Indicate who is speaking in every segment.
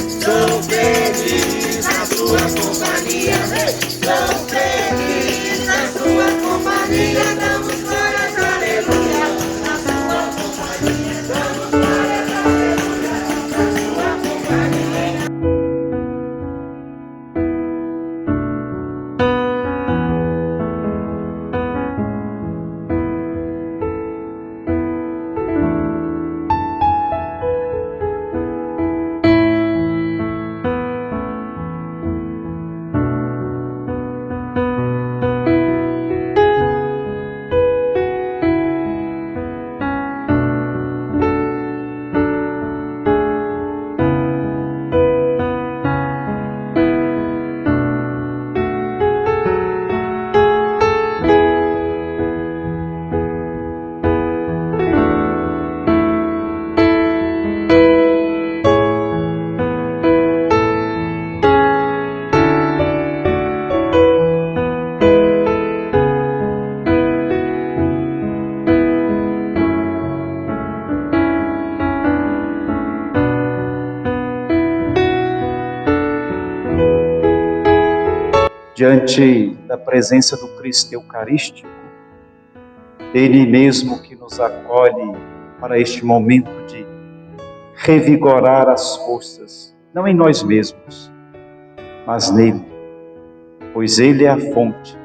Speaker 1: Sou feliz na sua companhia. Sou feliz na sua companhia. Damos glórias, aleluia. Na sua companhia. Damos glórias, aleluia. Na sua companhia.
Speaker 2: Diante da presença do Cristo Eucarístico, Ele mesmo que nos acolhe para este momento de revigorar as forças, não em nós mesmos, mas nele, pois Ele é a fonte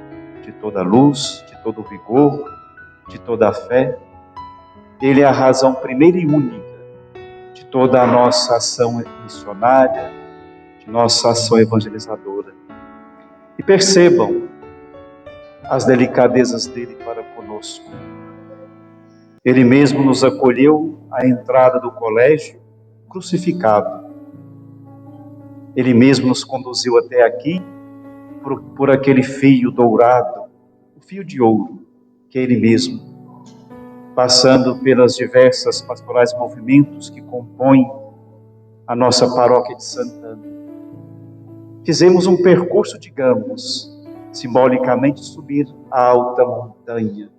Speaker 2: de toda luz, de todo vigor, de toda a fé. Ele é a razão primeira e única de toda a nossa ação missionária, de nossa ação evangelizadora. E percebam as delicadezas dele para conosco. Ele mesmo nos acolheu à entrada do colégio, crucificado. Ele mesmo nos conduziu até aqui por aquele fio dourado, o fio de ouro, que é Ele mesmo, passando pelas diversas pastorais e movimentos que compõem a nossa paróquia de Santana. Fizemos um percurso, digamos, simbolicamente subir a alta montanha,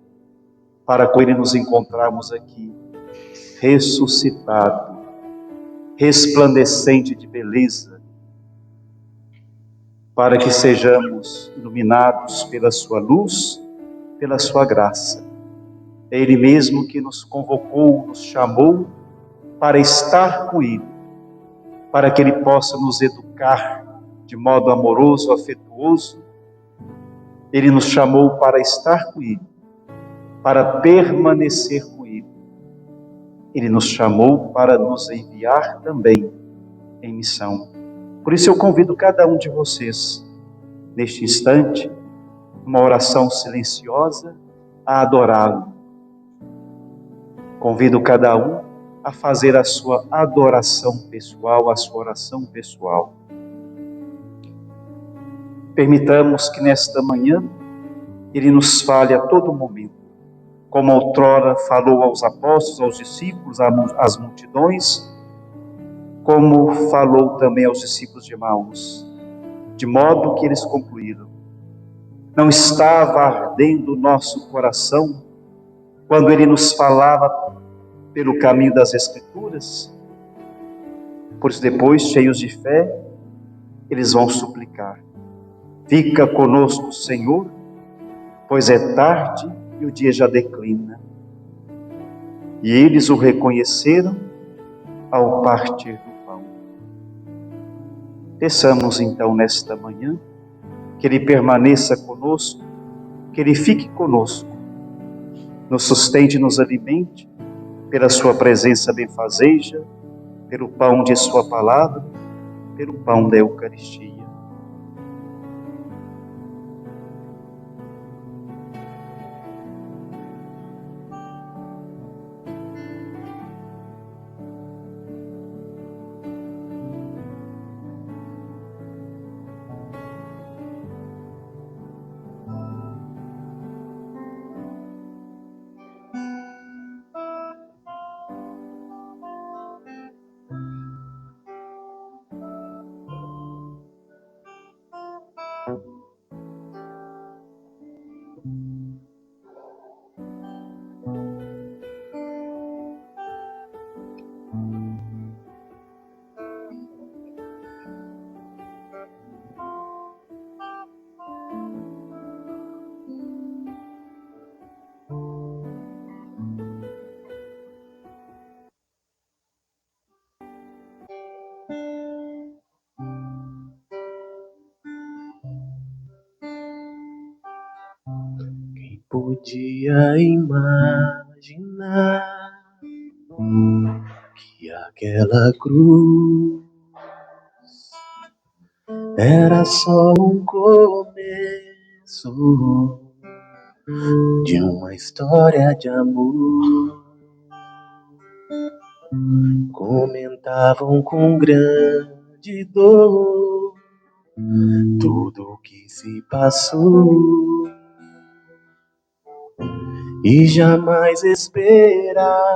Speaker 2: para com Ele nos encontrarmos aqui, ressuscitado, resplandecente de beleza, para que sejamos iluminados pela sua luz, pela sua graça. É Ele mesmo que nos convocou, nos chamou para estar com Ele, para que Ele possa nos educar de modo amoroso, afetuoso. Ele nos chamou para estar com Ele, para permanecer com Ele. Ele nos chamou para nos enviar também em missão. Por isso eu convido cada um de vocês, neste instante, uma oração silenciosa, a adorá-lo. Convido cada um a fazer a sua adoração pessoal, a sua oração pessoal. Permitamos que nesta manhã Ele nos fale a todo momento, como outrora falou aos apóstolos, aos discípulos, às multidões, como falou também aos discípulos de Emaús, de modo que eles concluíram: não estava ardendo o nosso coração quando Ele nos falava pelo caminho das Escrituras? Por isso, depois, cheios de fé, eles vão suplicar: fica conosco, Senhor, pois é tarde e o dia já declina. E eles o reconheceram ao partir do pão. Peçamos então nesta manhã que Ele permaneça conosco, que Ele fique conosco, nos sustente e nos alimente pela sua presença benfazeja, pelo pão de sua palavra, pelo pão da Eucaristia.
Speaker 3: podia imaginar que aquela cruz era só um começo de uma história de amor. Comentavam com grande dor tudo o que se passou e jamais esperavam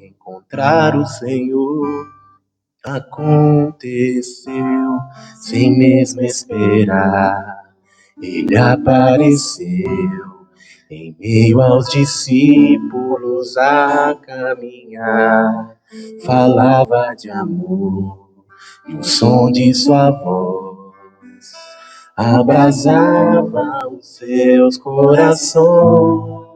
Speaker 3: encontrar o Senhor. Aconteceu sem mesmo esperar, Ele apareceu em meio aos discípulos a caminhar. Falava de amor e o som de sua voz abrasava os seus corações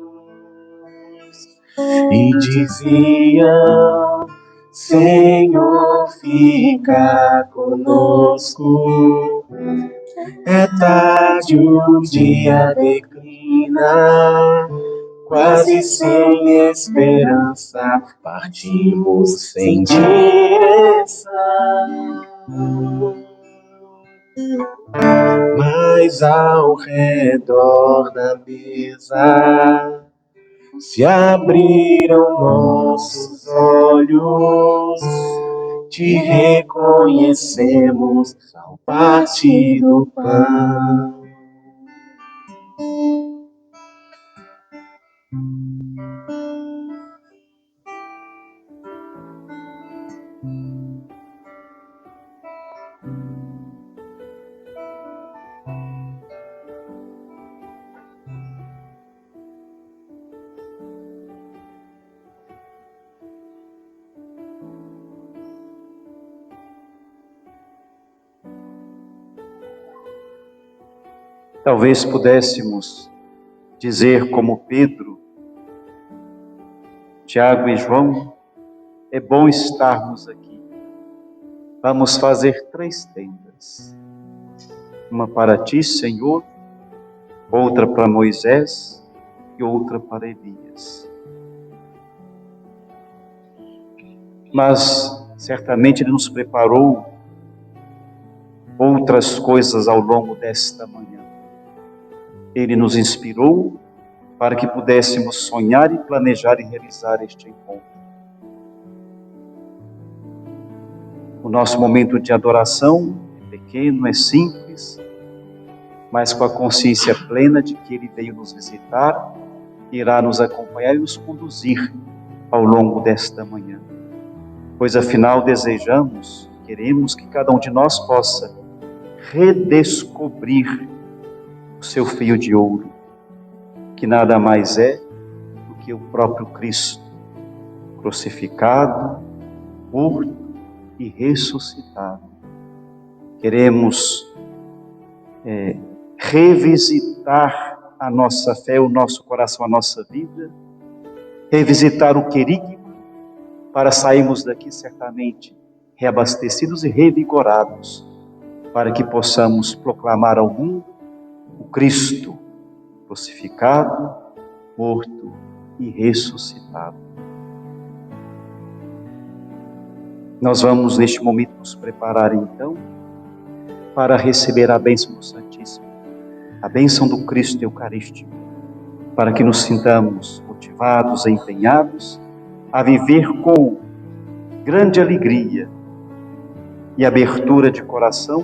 Speaker 3: e diziam: Senhor, fica conosco. É tarde, o dia declina, quase sem esperança, partimos sem direção. Mas ao redor da mesa se abriram nossos olhos, te reconhecemos ao partir do pão.
Speaker 2: Talvez pudéssemos dizer como Pedro, Tiago e João: é bom estarmos aqui. Vamos fazer 3 tendas. Uma para ti, Senhor, outra para Moisés e outra para Elias. Mas certamente Ele nos preparou outras coisas ao longo desta manhã. Ele nos inspirou para que pudéssemos sonhar e planejar e realizar este encontro. O nosso momento de adoração é pequeno, é simples, mas com a consciência plena de que Ele veio nos visitar, irá nos acompanhar e nos conduzir ao longo desta manhã. Pois afinal desejamos, queremos que cada um de nós possa redescobrir o seu fio de ouro, que nada mais é do que o próprio Cristo, crucificado, morto e ressuscitado. Queremos revisitar a nossa fé, o nosso coração, a nossa vida, revisitar o querigma, para sairmos daqui certamente reabastecidos e revigorados, para que possamos proclamar ao mundo o Cristo crucificado, morto e ressuscitado. Nós vamos neste momento nos preparar então para receber a bênção do Santíssimo, a bênção do Cristo Eucarístico, para que nos sintamos motivados e empenhados a viver com grande alegria e abertura de coração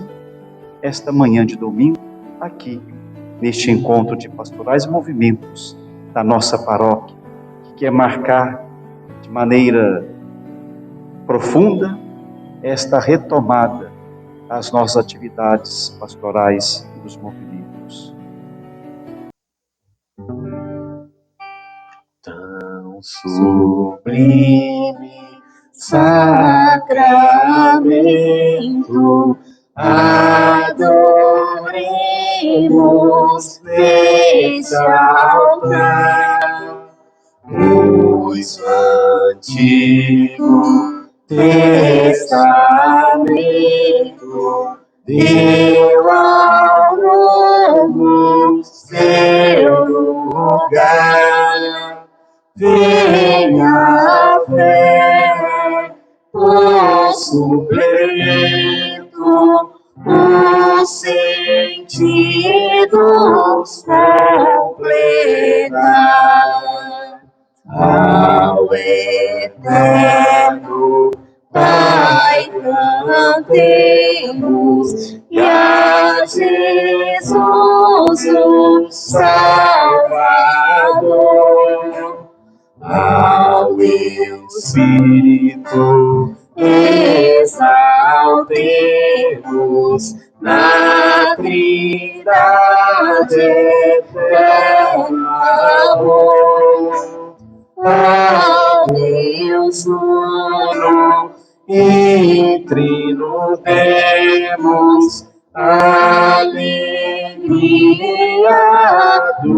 Speaker 2: esta manhã de domingo, aqui neste encontro de pastorais e movimentos da nossa paróquia, que quer marcar de maneira profunda esta retomada às nossas atividades pastorais e dos movimentos.
Speaker 3: Tão sublime sacramento, adoremos nesse altar, pois o Antigo Testamento deu ao Novo venha a fé, o suplemento, os sentidos completar ao eterno Pai cantemos e a Jesus o Salvador, ao Espírito exaltemos na Trindade eterna amor, ao Deus uno e trino demos alegria do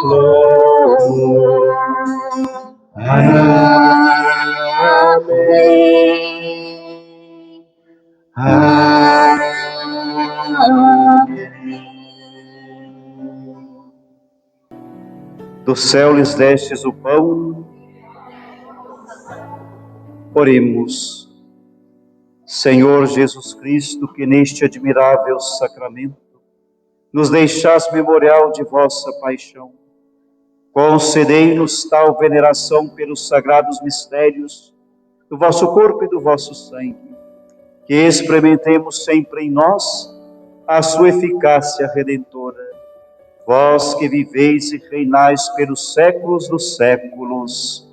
Speaker 3: louvor. Amém. Amém.
Speaker 2: Do céu lhes destes o pão. Oremos. Senhor Jesus Cristo, que neste admirável sacramento nos deixais memorial de vossa paixão, concedei-nos tal veneração pelos sagrados mistérios do vosso corpo e do vosso sangue, que experimentemos sempre em nós a sua eficácia redentora. Vós que viveis e reinais pelos séculos dos séculos.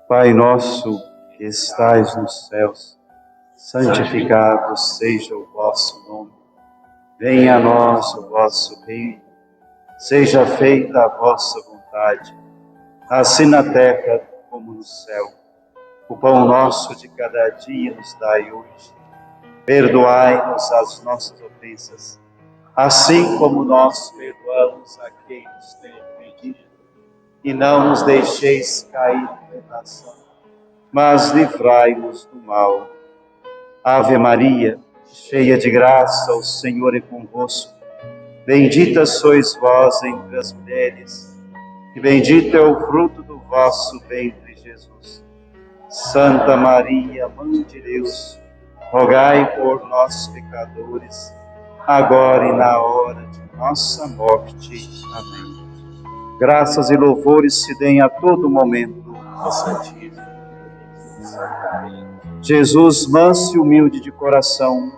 Speaker 2: Pai nosso que estais nos céus, santificado seja o vosso nome. Venha a nós o vosso reino. Seja feita a vossa vontade, assim na terra como no céu. O pão nosso de cada dia nos dai hoje. Perdoai-nos as nossas ofensas, assim como nós perdoamos a quem nos tem ofendido. E não nos deixeis cair em tentação, mas livrai-nos do mal. Ave Maria, cheia de graça, o Senhor é convosco. Bendita sois vós entre as mulheres, e bendito é o fruto do vosso ventre, Jesus. Santa Maria, Mãe de Deus, rogai por nós, pecadores, agora e na hora de nossa morte. Amém. Graças e louvores se deem a todo momento ao Santíssimo. Jesus, manso e humilde de coração.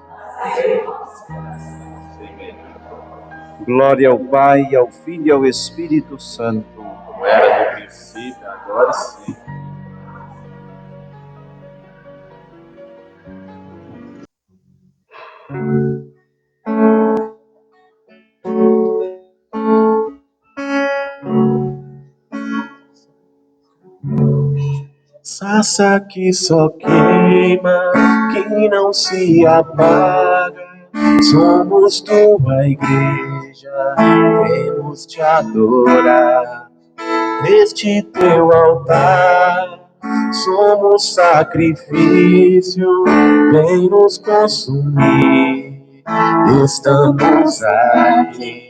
Speaker 2: Glória ao Pai, ao Filho e ao Espírito Santo.
Speaker 3: Como era no princípio, agora e sempre. Sarça que só queima, que não se apaga. Somos tua igreja, vemos te adorar. Neste teu altar, somos sacrifício, vem nos consumir. Estamos aqui,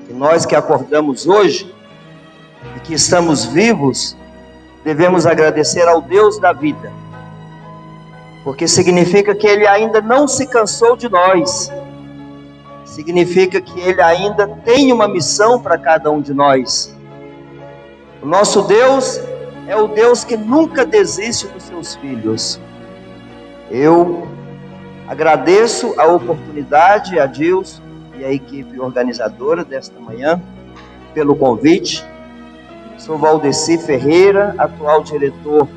Speaker 4: E nós que acordamos hoje e que estamos vivos, devemos agradecer ao Deus da vida, porque significa que Ele ainda não se cansou de nós, significa que Ele ainda tem uma missão para cada um de nós. O nosso Deus é o Deus que nunca desiste dos seus filhos. Eu agradeço a oportunidade, a Deus e a equipe organizadora desta manhã, pelo convite. Sou Valdeci Ferreira, atual diretor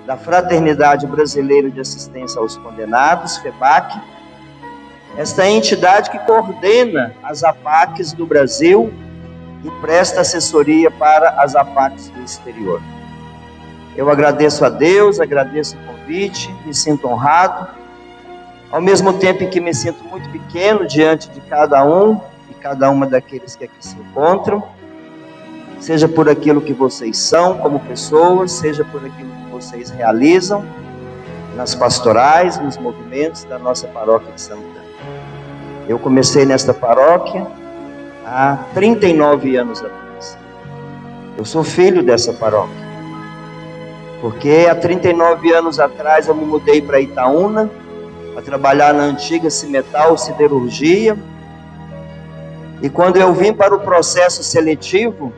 Speaker 4: da Fraternidade Brasileira de Assistência aos Condenados, FEBAC, esta entidade que coordena as APACs do Brasil e presta assessoria para as APACs do exterior. Eu agradeço a Deus, agradeço o convite, me sinto honrado, ao mesmo tempo em que me sinto muito pequeno diante de cada um e cada uma daqueles que aqui se encontram, seja por aquilo que vocês são como pessoas, seja por aquilo que vocês realizam nas pastorais, nos movimentos da nossa paróquia de Santana. Eu comecei nesta paróquia há 39 anos atrás. Eu sou filho dessa paróquia, porque há 39 anos atrás eu me mudei para Itaúna, para trabalhar na antiga Cimetal Siderurgia, e quando eu vim para o processo seletivo,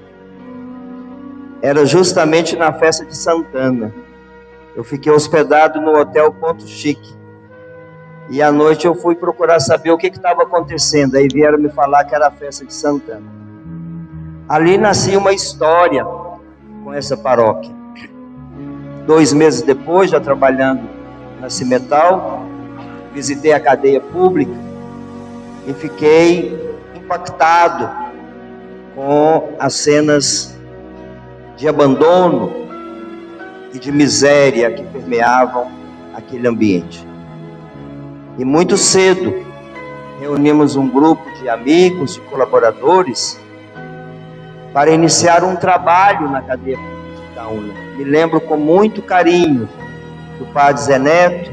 Speaker 4: era justamente na festa de Santana. Eu fiquei hospedado no Hotel Ponto Chique, e à noite eu fui procurar saber o que estava acontecendo, aí vieram me falar que era a festa de Santana. Ali nascia uma história com essa paróquia. 2 meses depois, já trabalhando na Cimetal, visitei a cadeia pública e fiquei impactado com as cenas de abandono e de miséria que permeavam aquele ambiente. E muito cedo reunimos um grupo de amigos, de colaboradores, para iniciar um trabalho na cadeia pública de Itaúna. Me lembro com muito carinho do padre Zé Neto,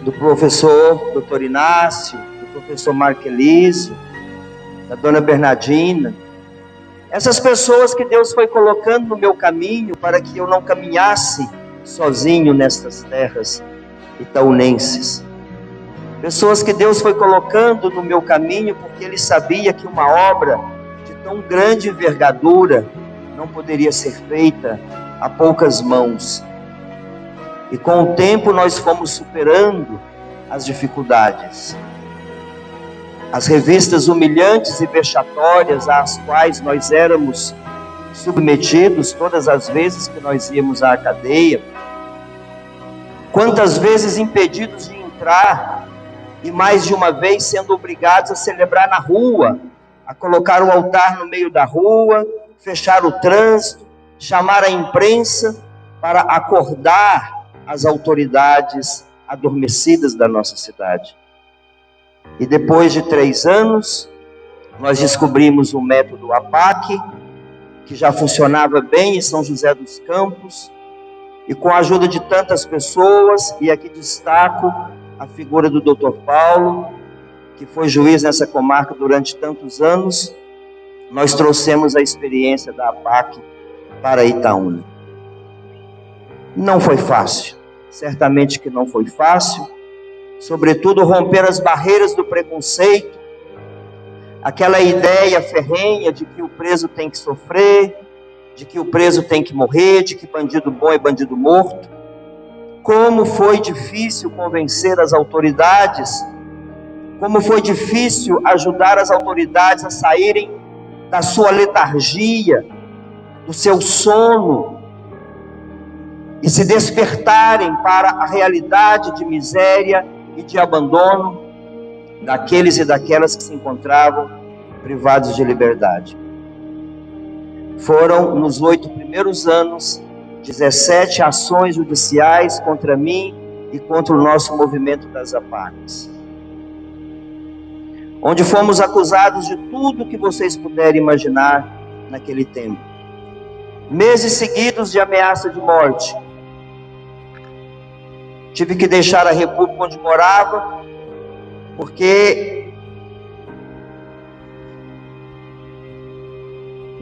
Speaker 4: do professor Dr. Inácio, do professor Marquelísio, da dona Bernardina. Essas pessoas que Deus foi colocando no meu caminho para que eu não caminhasse sozinho nestas terras itaunenses. Pessoas que Deus foi colocando no meu caminho porque Ele sabia que uma obra de tão grande envergadura não poderia ser feita a poucas mãos. E com o tempo nós fomos superando as dificuldades. As revistas humilhantes e vexatórias às quais nós éramos submetidos todas as vezes que nós íamos à cadeia, quantas vezes impedidos de entrar e mais de uma vez sendo obrigados a celebrar na rua, a colocar o altar no meio da rua, fechar o trânsito, chamar a imprensa para acordar as autoridades adormecidas da nossa cidade. E depois de 3 anos, nós descobrimos o método APAC, que já funcionava bem em São José dos Campos, e com a ajuda de tantas pessoas, e aqui destaco a figura do Dr. Paulo, que foi juiz nessa comarca durante tantos anos, nós trouxemos a experiência da APAC para Itaúna. Não foi fácil, certamente que não foi fácil, sobretudo romper as barreiras do preconceito, aquela ideia ferrenha de que o preso tem que sofrer, de que o preso tem que morrer, de que bandido bom é bandido morto. Como foi difícil convencer as autoridades, como foi difícil ajudar as autoridades a saírem da sua letargia, do seu sono, e se despertarem para a realidade de miséria e de abandono daqueles e daquelas que se encontravam privados de liberdade. Foram, nos 8 primeiros anos, 17 ações judiciais contra mim e contra o nosso movimento das APACs, onde fomos acusados de tudo que vocês puderem imaginar naquele tempo. Meses seguidos de ameaça de morte. Tive que deixar a república onde morava, porque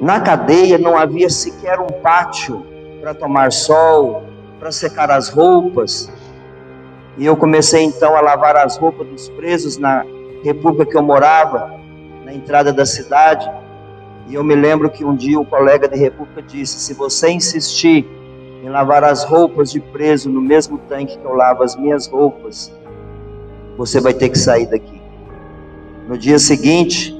Speaker 4: na cadeia não havia sequer um pátio para tomar sol, para secar as roupas. E eu comecei então a lavar as roupas dos presos na república que eu morava, na entrada da cidade, e eu me lembro que um dia o colega de república disse: se você insistir em lavar as roupas de preso no mesmo tanque que eu lavo as minhas roupas, você vai ter que sair daqui. No dia seguinte,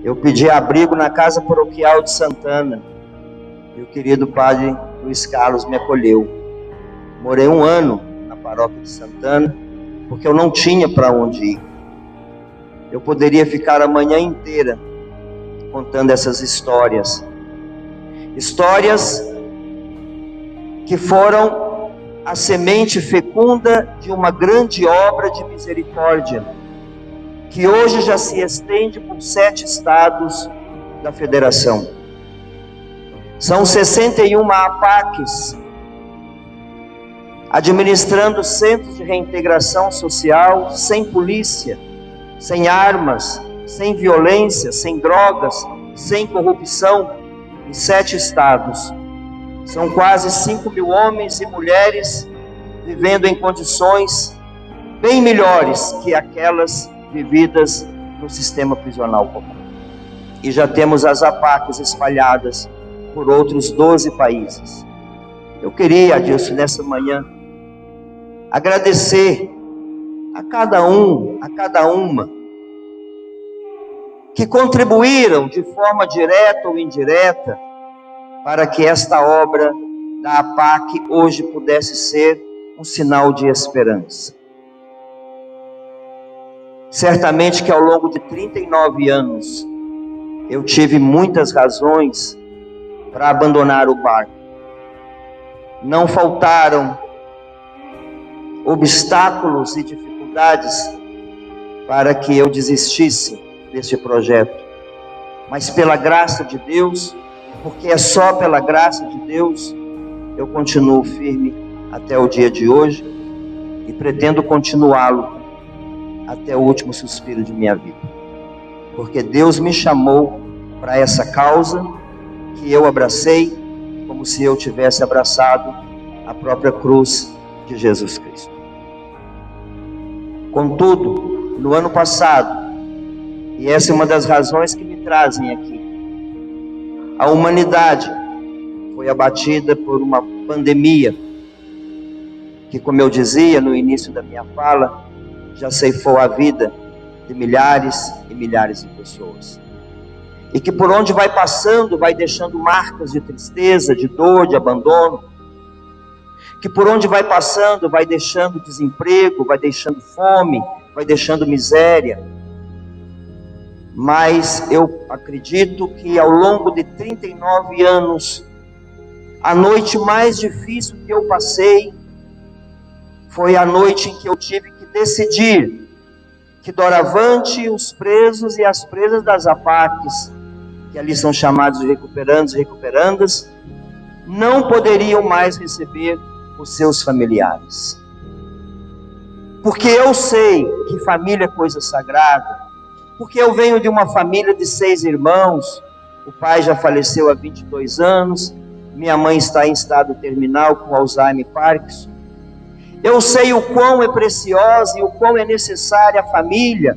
Speaker 4: eu pedi abrigo na casa paroquial de Santana, e o querido padre Luiz Carlos me acolheu. Morei 1 ano na paróquia de Santana, porque eu não tinha para onde ir. Eu poderia ficar a manhã inteira contando essas histórias. Histórias que foram a semente fecunda de uma grande obra de misericórdia, que hoje já se estende por 7 estados da federação. São 61 APACs, administrando centros de reintegração social, sem polícia, sem armas, sem violência, sem drogas, sem corrupção, em 7 estados. São quase 5.000 homens e mulheres vivendo em condições bem melhores que aquelas vividas no sistema prisional comum. E já temos as APACs espalhadas por outros 12 países. Eu queria, Adilson, nessa manhã, agradecer a cada um, a cada uma, que contribuíram de forma direta ou indireta para que esta obra da APAC hoje pudesse ser um sinal de esperança. Certamente que ao longo de 39 anos, eu tive muitas razões para abandonar o barco. Não faltaram obstáculos e dificuldades para que eu desistisse deste projeto. Mas pela graça de Deus, porque é só pela graça de Deus, eu continuo firme até o dia de hoje e pretendo continuá-lo até o último suspiro de minha vida. Porque Deus me chamou para essa causa que eu abracei, como se eu tivesse abraçado a própria cruz de Jesus Cristo. Contudo, no ano passado, e essa é uma das razões que me trazem aqui, a humanidade foi abatida por uma pandemia que, como eu dizia no início da minha fala, já ceifou a vida de milhares e milhares de pessoas. E que por onde vai passando, vai deixando marcas de tristeza, de dor, de abandono. Que por onde vai passando, vai deixando desemprego, vai deixando fome, vai deixando miséria. Mas eu acredito que ao longo de 39 anos, a noite mais difícil que eu passei foi a noite em que eu tive que decidir que doravante os presos e as presas das APACs, que ali são chamados de recuperandos e recuperandas, não poderiam mais receber os seus familiares. Porque eu sei que família é coisa sagrada, porque eu venho de uma família de 6 irmãos, o pai já faleceu há 22 anos, minha mãe está em estado terminal com Alzheimer e Parkinson. Eu sei o quão é preciosa e o quão é necessária a família,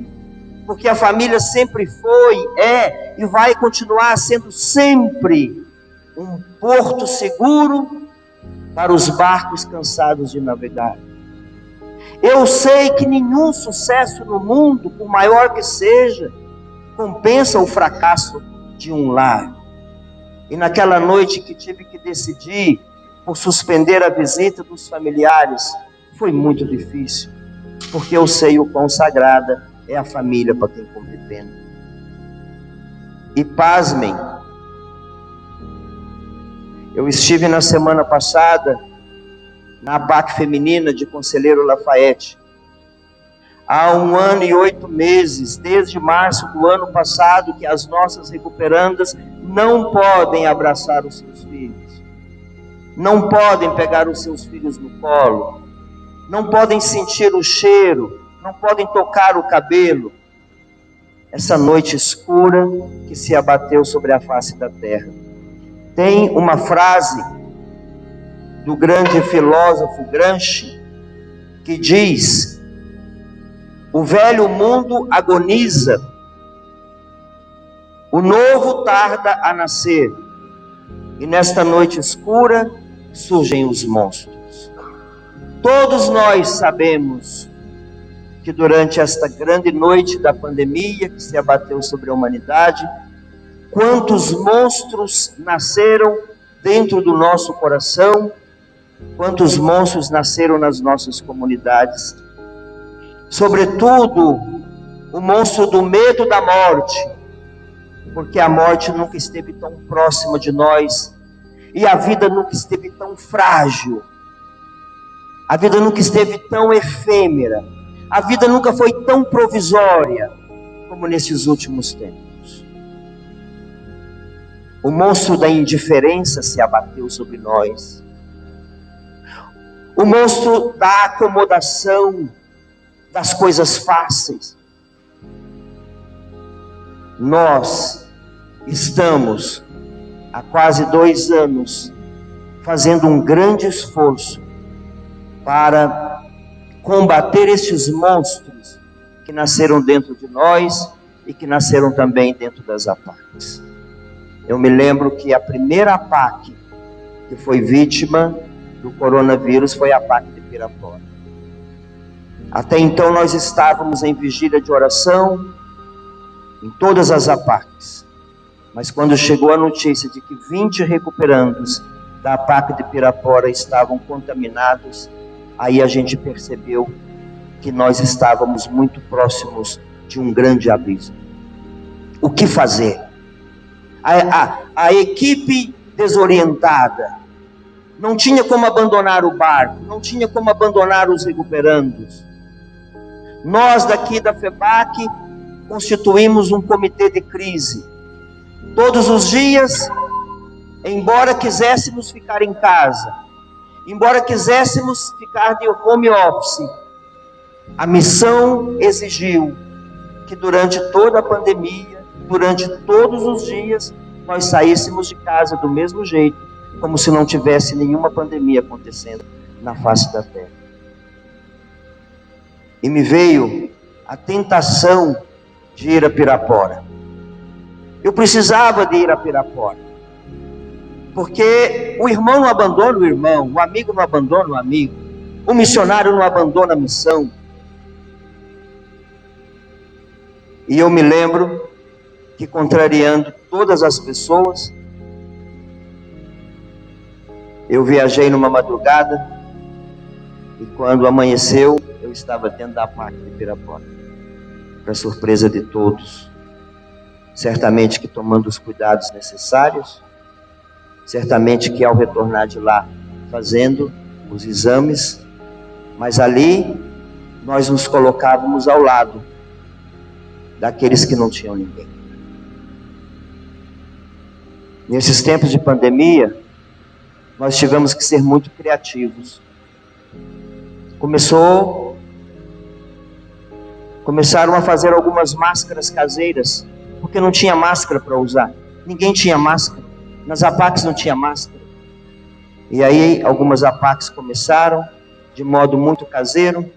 Speaker 4: porque a família sempre foi, é e vai continuar sendo sempre um porto seguro para os barcos cansados de navegar. Eu sei que nenhum sucesso no mundo, por maior que seja, compensa o fracasso de um lar. E naquela noite que tive que decidir por suspender a visita dos familiares, foi muito difícil, porque eu sei o quão sagrada é a família para quem cumpre pena. E pasmem, eu estive na semana passada na APAC feminina de Conselheiro Lafayette. Há 1 ano e 8 meses, desde março do ano passado, que as nossas recuperandas não podem abraçar os seus filhos, não podem pegar os seus filhos no colo, não podem sentir o cheiro, não podem tocar o cabelo. Essa noite escura que se abateu sobre a face da terra. Tem uma frase do grande filósofo Gramsci que diz O velho mundo agoniza, o novo tarda a nascer, e nesta noite escura surgem os monstros. Todos nós sabemos que durante esta grande noite da pandemia que se abateu sobre a humanidade, quantos monstros nasceram dentro do nosso coração, quantos monstros nasceram nas nossas comunidades. Sobretudo, o monstro do medo da morte, porque a morte nunca esteve tão próxima de nós, e a vida nunca esteve tão frágil, a vida nunca esteve tão efêmera, a vida nunca foi tão provisória como nesses últimos tempos. O monstro da indiferença se abateu sobre nós. O monstro da acomodação, das coisas fáceis. Nós estamos há quase 2 anos fazendo um grande esforço para combater estes monstros que nasceram dentro de nós e que nasceram também dentro das APACs. Eu me lembro que a primeira APAC que foi vítima do coronavírus foi a APAC de Pirapora. Até então nós estávamos em vigília de oração em todas as APACs, mas quando chegou a notícia de que 20 recuperandos da APAC de Pirapora estavam contaminados, aí a gente percebeu que nós estávamos muito próximos de um grande abismo. O que fazer? A equipe desorientada não tinha como abandonar o barco, não tinha como abandonar os recuperandos. Nós daqui da FEBAC constituímos um comitê de crise. Todos os dias, embora quiséssemos ficar em casa, embora quiséssemos ficar de home office, a missão exigiu que durante toda a pandemia, durante todos os dias, nós saíssemos de casa do mesmo jeito, como se não tivesse nenhuma pandemia acontecendo na face da terra. E me veio a tentação de ir a Pirapora. Eu precisava de ir a Pirapora, porque o irmão não abandona o irmão, o amigo não abandona o amigo, o missionário não abandona a missão. E eu me lembro que, contrariando todas as pessoas, eu viajei numa madrugada, e quando amanheceu, eu estava dentro da APAC de Pirapora, para surpresa de todos. Certamente que tomando os cuidados necessários, certamente que ao retornar de lá, fazendo os exames, mas ali nós nos colocávamos ao lado daqueles que não tinham ninguém. Nesses tempos de pandemia, nós tivemos que ser muito criativos. Começaram a fazer algumas máscaras caseiras, porque não tinha máscara para usar. Ninguém tinha máscara. Nas APACs não tinha máscara. E aí algumas APACs começaram de modo muito caseiro,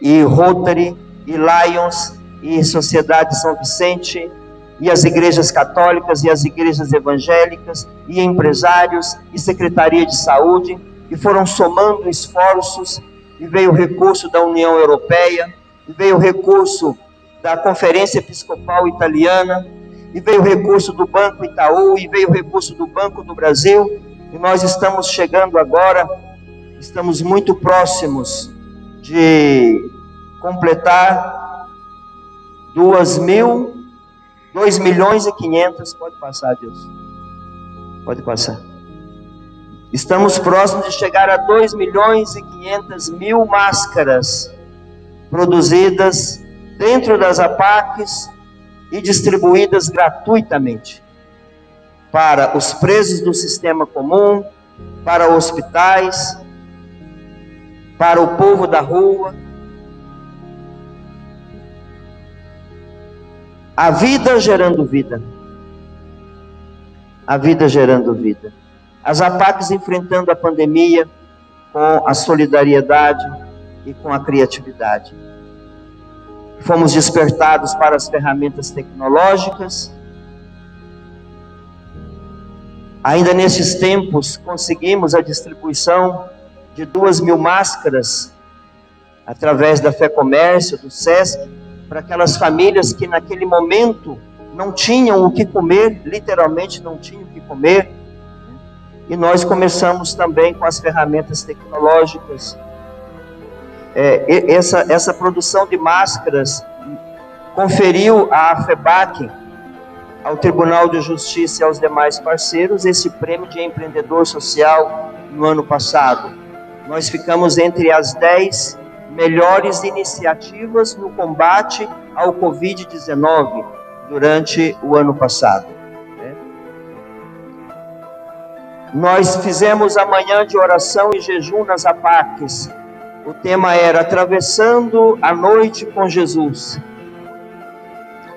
Speaker 4: e Rotary, e Lions, e Sociedade São Vicente, e as igrejas católicas, e as igrejas evangélicas, e empresários, e Secretaria de Saúde, e foram somando esforços, e veio o recurso da União Europeia, e veio o recurso da Conferência Episcopal Italiana, e veio o recurso do Banco Itaú, e veio o recurso do Banco do Brasil, e nós estamos chegando agora, estamos muito próximos de completar 2.500.000, pode passar, Deus, pode passar. Estamos próximos de chegar a 2.500.000 máscaras produzidas dentro das APACs e distribuídas gratuitamente para os presos do sistema comum, para hospitais, para o povo da rua. A vida gerando vida. A vida gerando vida. As APACs enfrentando a pandemia com a solidariedade e com a criatividade. Fomos despertados para as ferramentas tecnológicas. Ainda nesses tempos, conseguimos a distribuição de 2.000 máscaras através da FEComércio, do SESC, para aquelas famílias que naquele momento não tinham o que comer, literalmente não tinham o que comer. E nós começamos também com as ferramentas tecnológicas. Essa produção de máscaras conferiu à FEBAC, ao Tribunal de Justiça e aos demais parceiros esse prêmio de empreendedor social no ano passado. Nós ficamos entre as 10 melhores iniciativas no combate ao Covid-19 durante o ano passado. Nós fizemos a manhã de oração e jejum nas APACs. O tema era Atravessando a Noite com Jesus.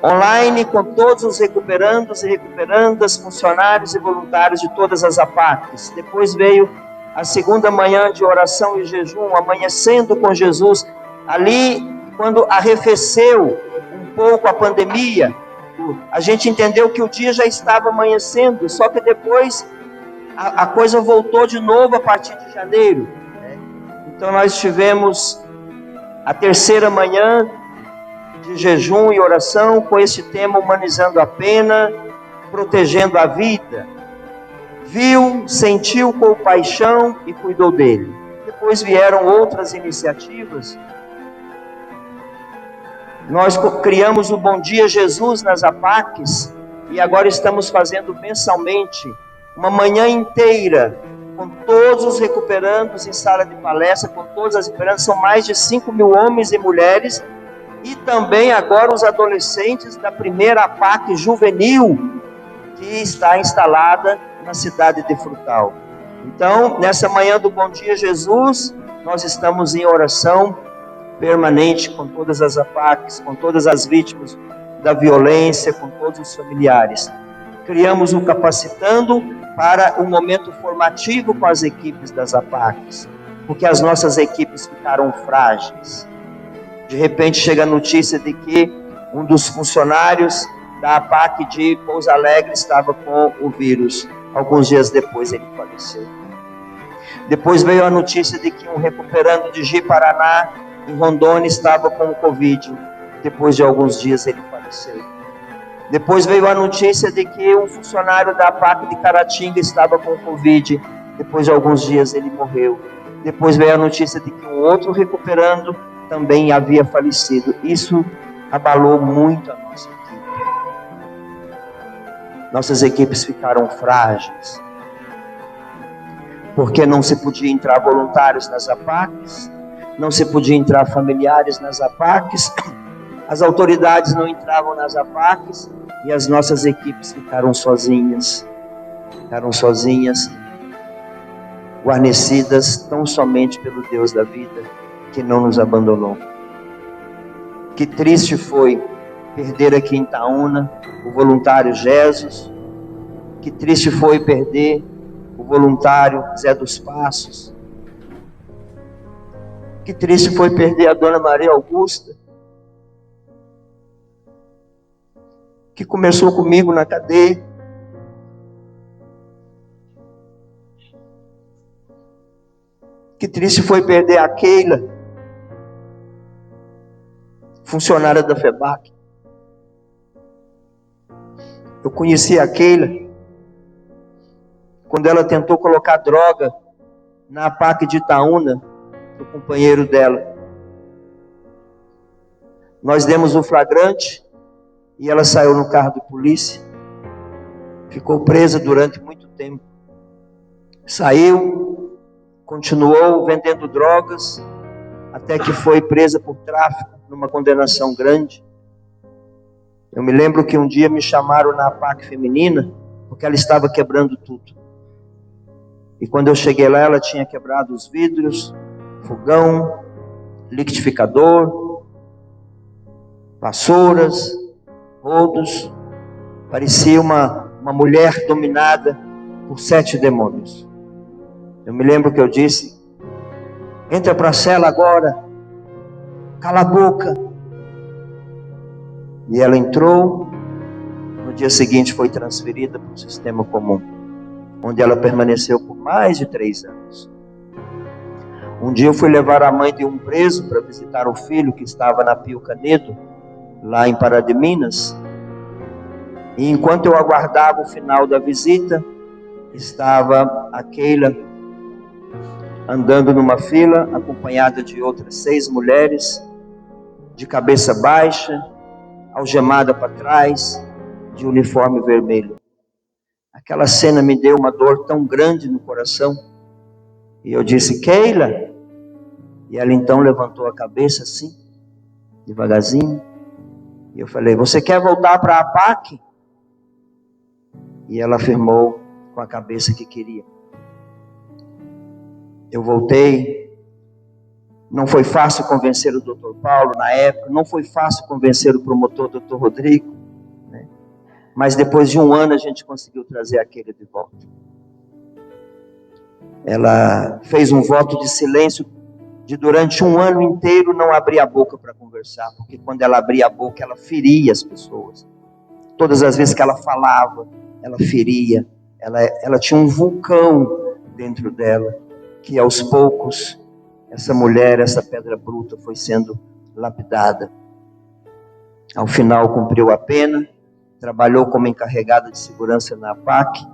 Speaker 4: Online com todos os recuperandos e recuperandas, funcionários e voluntários de todas as APACs. Depois veio a segunda manhã de oração e jejum, amanhecendo com Jesus. Ali, quando arrefeceu um pouco a pandemia, a gente entendeu que o dia já estava amanhecendo, só que depois a coisa voltou de novo a partir de janeiro. Então nós tivemos a terceira manhã de jejum e oração com esse tema, humanizando a pena, protegendo a vida. Viu, sentiu compaixão e cuidou dele. Depois vieram outras iniciativas. Nós criamos o Bom Dia Jesus nas APACs e agora estamos fazendo mensalmente uma manhã inteira com todos os recuperandos em sala de palestra, com todas as recuperandas. São mais de 5.000 homens e mulheres, e também agora os adolescentes da primeira APAC juvenil, que está instalada na cidade de Frutal. Então, nessa manhã do Bom Dia Jesus, nós estamos em oração permanente com todas as APACs, com todas as vítimas da violência, com todos os familiares. Criamos o Capacitando para um momento formativo com as equipes das APACs, porque as nossas equipes ficaram frágeis. De repente chega a notícia de que um dos funcionários da APAC de Pouso Alegre estava com o vírus. Alguns dias depois ele faleceu. Depois veio a notícia de que um recuperando de Ji-Paraná, em Rondônia, estava com o Covid. Depois de alguns dias ele faleceu. Depois veio a notícia de que um funcionário da APAC de Caratinga estava com o Covid. Depois de alguns dias ele morreu. Depois veio a notícia de que um outro recuperando também havia falecido. Isso abalou muito a nossa equipe. Nossas equipes ficaram frágeis, porque não se podia entrar voluntários nas APACs, não se podia entrar familiares nas APACs, as autoridades não entravam nas APACs e as nossas equipes ficaram sozinhas, guarnecidas tão somente pelo Deus da vida, que não nos abandonou. Que triste foi perder aqui em Itaúna o voluntário Jesus. Que triste foi perder o voluntário Zé dos Passos. Que triste foi perder a Dona Maria Augusta, que começou comigo na cadeia. Que triste foi perder a Keila, funcionária da FEBAC. Eu conheci a Keila quando ela tentou colocar droga na APAC de Itaúna, do companheiro dela. Nós demos o flagrante e ela saiu no carro de polícia. Ficou presa durante muito tempo. Saiu, continuou vendendo drogas, até que foi presa por tráfico, numa condenação grande. Eu me lembro que um dia me chamaram na APAC feminina, porque ela estava quebrando tudo. E quando eu cheguei lá, ela tinha quebrado os vidros, fogão, liquidificador, vassouras, rodos. Parecia uma mulher dominada por 7 demônios. Eu me lembro que eu disse: entra para a cela agora, cala a boca, E ela entrou, no dia seguinte foi transferida para o sistema comum, onde ela permaneceu por mais de 3 anos. Um dia eu fui levar a mãe de um preso para visitar o filho que estava na Pio Canedo, lá em Pará de Minas. E enquanto eu aguardava o final da visita, estava a Keila andando numa fila, acompanhada de outras 6 mulheres, de cabeça baixa, algemada para trás, de uniforme vermelho. Aquela cena me deu uma dor tão grande no coração. E eu disse: Keila. E ela então levantou a cabeça assim, devagarzinho. E eu falei: você quer voltar para a APAC? E ela afirmou com a cabeça que queria. Eu voltei. Não foi fácil convencer o Dr. Paulo na época, não foi fácil convencer o promotor Dr. Rodrigo, né? Mas depois de 1 ano a gente conseguiu trazer aquele de volta. Ela fez um voto de silêncio de durante 1 ano inteiro não abrir a boca para conversar, porque quando ela abria a boca ela feria as pessoas. Todas as vezes que ela falava, ela feria. Ela tinha um vulcão dentro dela, que aos poucos essa mulher, essa pedra bruta foi sendo lapidada. Ao final cumpriu a pena, trabalhou como encarregada de segurança na APAC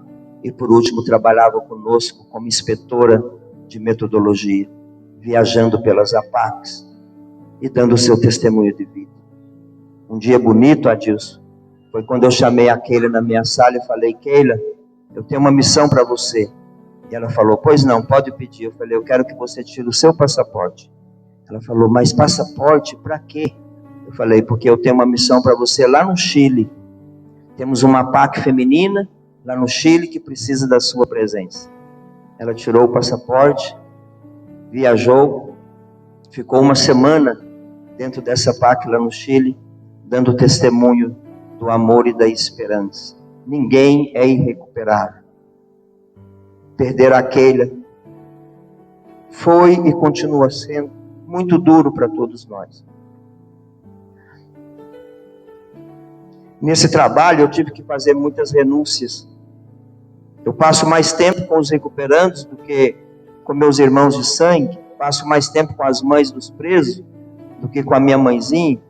Speaker 4: e por último trabalhava conosco como inspetora de metodologia, viajando pelas APACs e dando o seu testemunho de vida. Um dia bonito, Adilson, foi quando eu chamei a Keila na minha sala e falei: Keila, eu tenho uma missão para você. E ela falou: pois não, pode pedir. Eu falei: eu quero que você tire o seu passaporte. Ela falou: mas passaporte para quê? Eu falei: porque eu tenho uma missão para você lá no Chile. Temos uma APAC feminina lá no Chile que precisa da sua presença. Ela tirou o passaporte, viajou, ficou 1 semana dentro dessa APAC lá no Chile, dando testemunho do amor e da esperança. Ninguém é irrecuperável. Perder a Keila foi e continua sendo muito duro para todos nós. Nesse trabalho eu tive que fazer muitas renúncias. Eu passo mais tempo com os recuperandos do que com meus irmãos de sangue. Passo mais tempo com as mães dos presos do que com a minha mãezinha.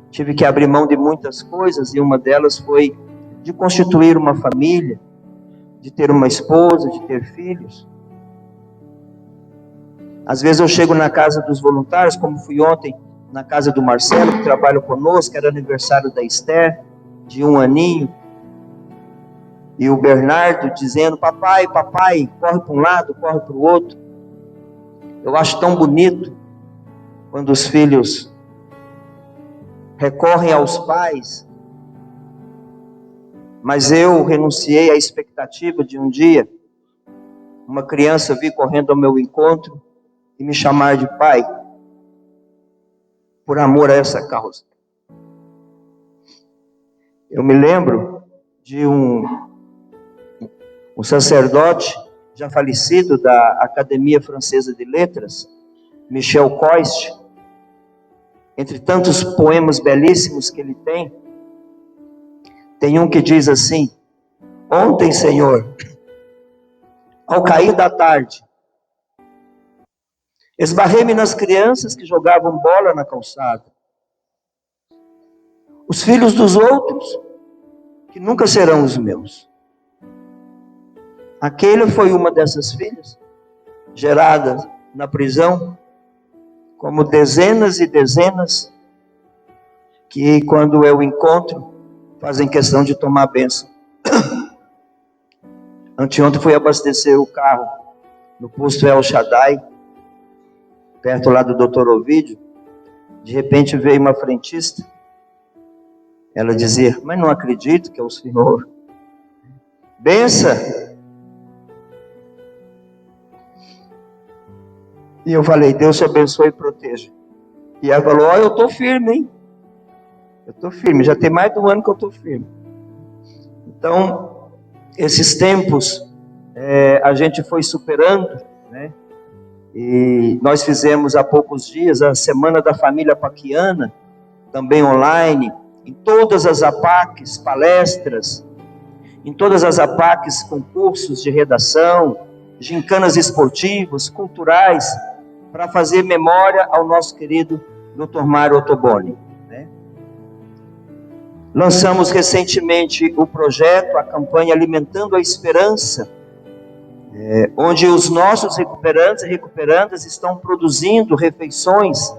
Speaker 4: Tive que abrir mão de muitas coisas e uma delas foi de constituir uma família, de ter uma esposa, de ter filhos. Às vezes eu chego na casa dos voluntários, como fui ontem na casa do Marcelo, que trabalha conosco, era aniversário da Esther, de 1 aninho, e o Bernardo dizendo: papai, papai, corre para um lado, corre para o outro. Eu acho tão bonito quando os filhos recorrem aos pais. Mas eu renunciei à expectativa de um dia uma criança vir correndo ao meu encontro e me chamar de pai, por amor a essa causa. Eu me lembro de um sacerdote já falecido da Academia Francesa de Letras, Michel Coist. Entre tantos poemas belíssimos que ele tem um que diz assim: ontem, Senhor, ao cair da tarde, esbarrei-me nas crianças que jogavam bola na calçada. Os filhos dos outros, que nunca serão os meus. Aquela foi uma dessas filhas, gerada na prisão, como dezenas e dezenas, que quando eu encontro, fazem questão de tomar a bênção. Anteontem fui abastecer o carro no posto El Shaddai, perto lá do Dr. Ovídio. De repente veio uma frentista. Ela dizia: mas não acredito que é o senhor. Benção. E eu falei: Deus te abençoe e proteja. E ela falou: ó, eu estou firme, hein? Eu estou firme, já tem mais de 1 ano que eu estou firme. Então, esses tempos, a gente foi superando, né? E nós fizemos há poucos dias a Semana da Família Paquiana, também online, em todas as APACs, palestras, em todas as APACs, concursos de redação, gincanas esportivas, culturais, para fazer memória ao nosso querido Dr. Mário Ottoboni. Lançamos recentemente o projeto, a campanha Alimentando a Esperança, onde os nossos recuperantes e recuperandas estão produzindo refeições.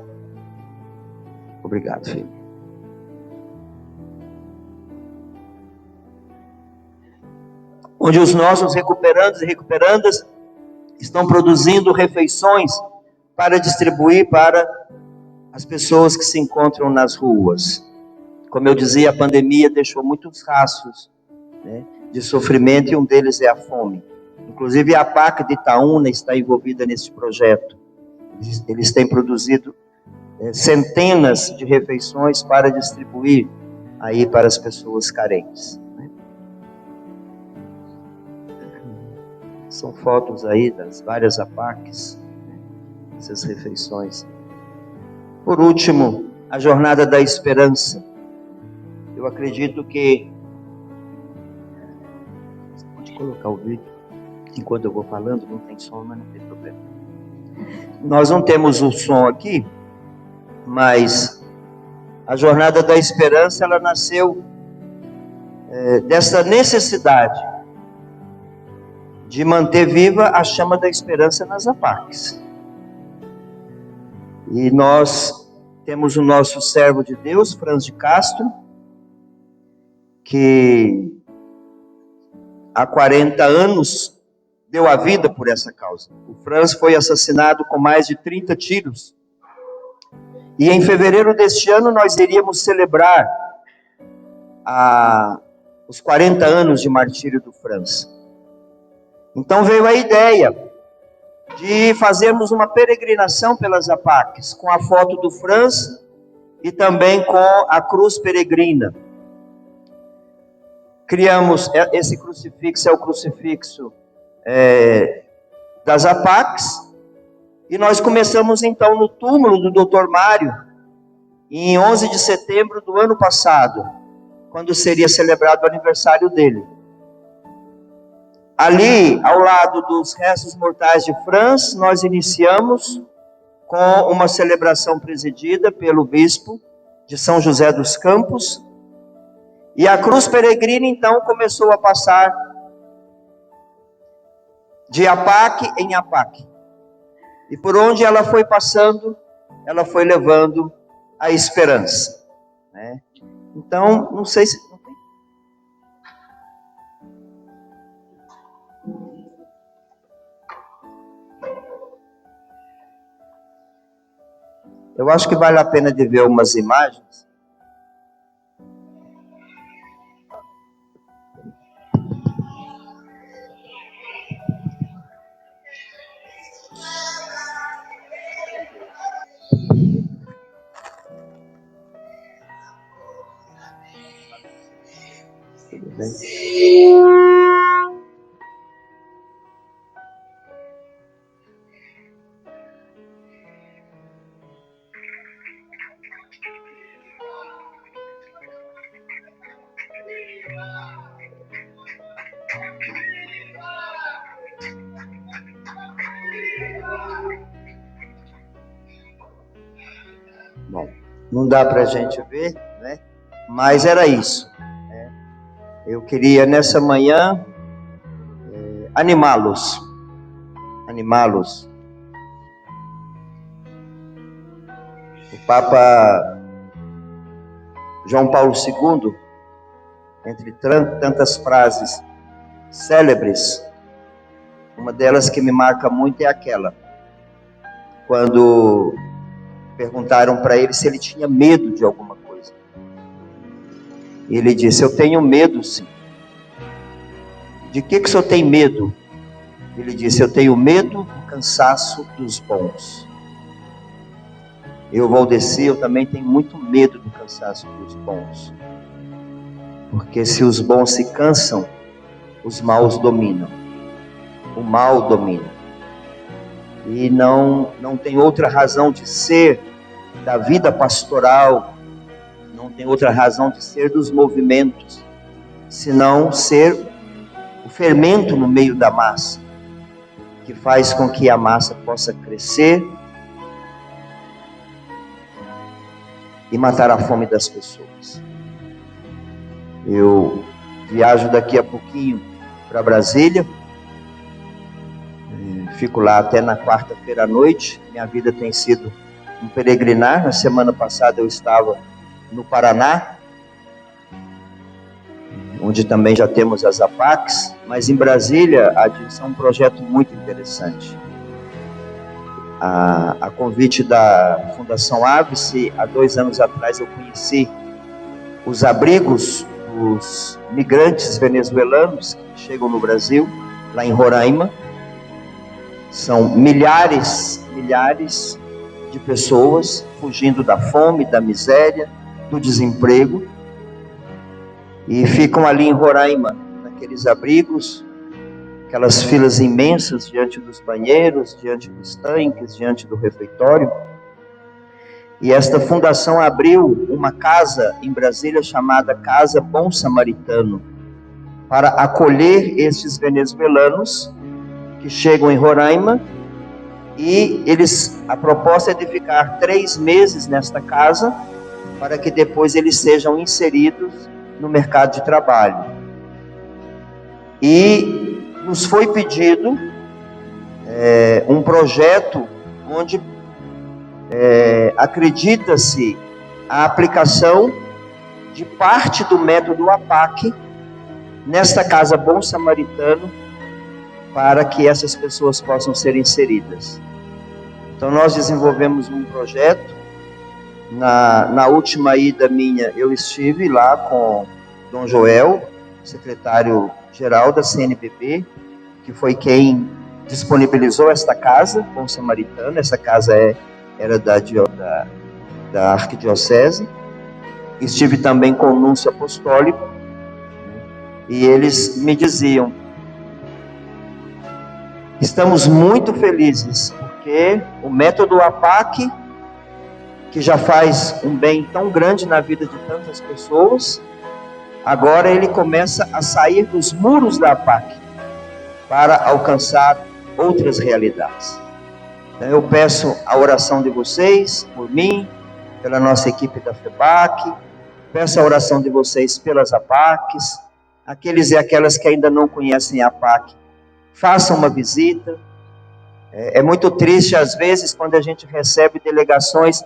Speaker 4: Obrigado, filho. Onde os nossos recuperandos e recuperandas estão produzindo refeições para distribuir para as pessoas que se encontram nas ruas. Como eu dizia, a pandemia deixou muitos rastros, de sofrimento, e um deles é a fome. Inclusive a APAC de Itaúna está envolvida nesse projeto. Eles têm produzido centenas de refeições para distribuir aí para as pessoas carentes. São fotos aí das várias APACs, essas refeições. Por último, a Jornada da Esperança. Eu acredito que... Você pode colocar o vídeo enquanto eu vou falando, não tem som, mas não tem problema. Nós não temos o som aqui, mas a Jornada da Esperança, ela nasceu dessa necessidade de manter viva a chama da esperança nas APACs. E nós temos o nosso servo de Deus, Franz de Castro, que há 40 anos deu a vida por essa causa. O Franz foi assassinado com mais de 30 tiros. E em fevereiro deste ano nós iríamos celebrar os 40 anos de martírio do Franz. Então veio a ideia de fazermos uma peregrinação pelas APACs, com a foto do Franz e também com a cruz peregrina. Criamos, esse crucifixo é o crucifixo das APACs, e nós começamos então no túmulo do Dr. Mário, em 11 de setembro do ano passado, quando seria celebrado o aniversário dele. Ali, ao lado dos restos mortais de Franz, nós iniciamos com uma celebração presidida pelo bispo de São José dos Campos, e a cruz peregrina então começou a passar de APAC em APAC. E por onde ela foi passando, ela foi levando a esperança. Então, não sei se... Eu acho que vale a pena de ver umas imagens. Tudo bem? Bom, não dá para a gente ver, mas era isso. Eu queria nessa manhã animá-los. O Papa João Paulo II, entre tantas frases célebres, uma delas que me marca muito é aquela, quando perguntaram para ele se ele tinha medo de alguma coisa. E ele disse: eu tenho medo, sim. De que o senhor tem medo? Ele disse: eu tenho medo do cansaço dos bons. Eu, Valdeci, eu também tenho muito medo do cansaço dos bons. Porque se os bons se cansam, os maus dominam. O mal domina. E não tem outra razão de ser da vida pastoral, não tem outra razão de ser dos movimentos, senão ser o fermento no meio da massa, que faz com que a massa possa crescer e matar a fome das pessoas. Eu viajo daqui a pouquinho para Brasília, fico lá até na quarta-feira à noite. Minha vida tem sido um peregrinar. Na semana passada eu estava no Paraná, onde também já temos as APACs, mas em Brasília é um projeto muito interessante. A convite da Fundação Ápice, há 2 anos atrás eu conheci os abrigos dos migrantes venezuelanos que chegam no Brasil, lá em Roraima. São milhares de pessoas fugindo da fome, da miséria, do desemprego, e ficam ali em Roraima, naqueles abrigos, aquelas filas imensas diante dos banheiros, diante dos tanques, diante do refeitório. E esta fundação abriu uma casa em Brasília chamada Casa Bom Samaritano, para acolher estes venezuelanos que chegam em Roraima, e a proposta é de ficar 3 meses nesta casa, para que depois eles sejam inseridos no mercado de trabalho. E nos foi pedido um projeto onde acredita-se a aplicação de parte do método APAC nesta Casa Bom Samaritano, para que essas pessoas possam ser inseridas. Então nós desenvolvemos um projeto. Na última ida minha, eu estive lá com Dom Joel, secretário-geral da CNBB, que foi quem disponibilizou esta Casa Bom Samaritano. Essa casa era da Arquidiocese. Estive também com o Núncio Apostólico, e eles me diziam: estamos muito felizes, porque o método APAC, que já faz um bem tão grande na vida de tantas pessoas, agora ele começa a sair dos muros da APAC para alcançar outras realidades. Então eu peço a oração de vocês, por mim, pela nossa equipe da FEBAC, peço a oração de vocês pelas APACs, aqueles e aquelas que ainda não conhecem a APAC, façam uma visita. É muito triste, às vezes, quando a gente recebe delegações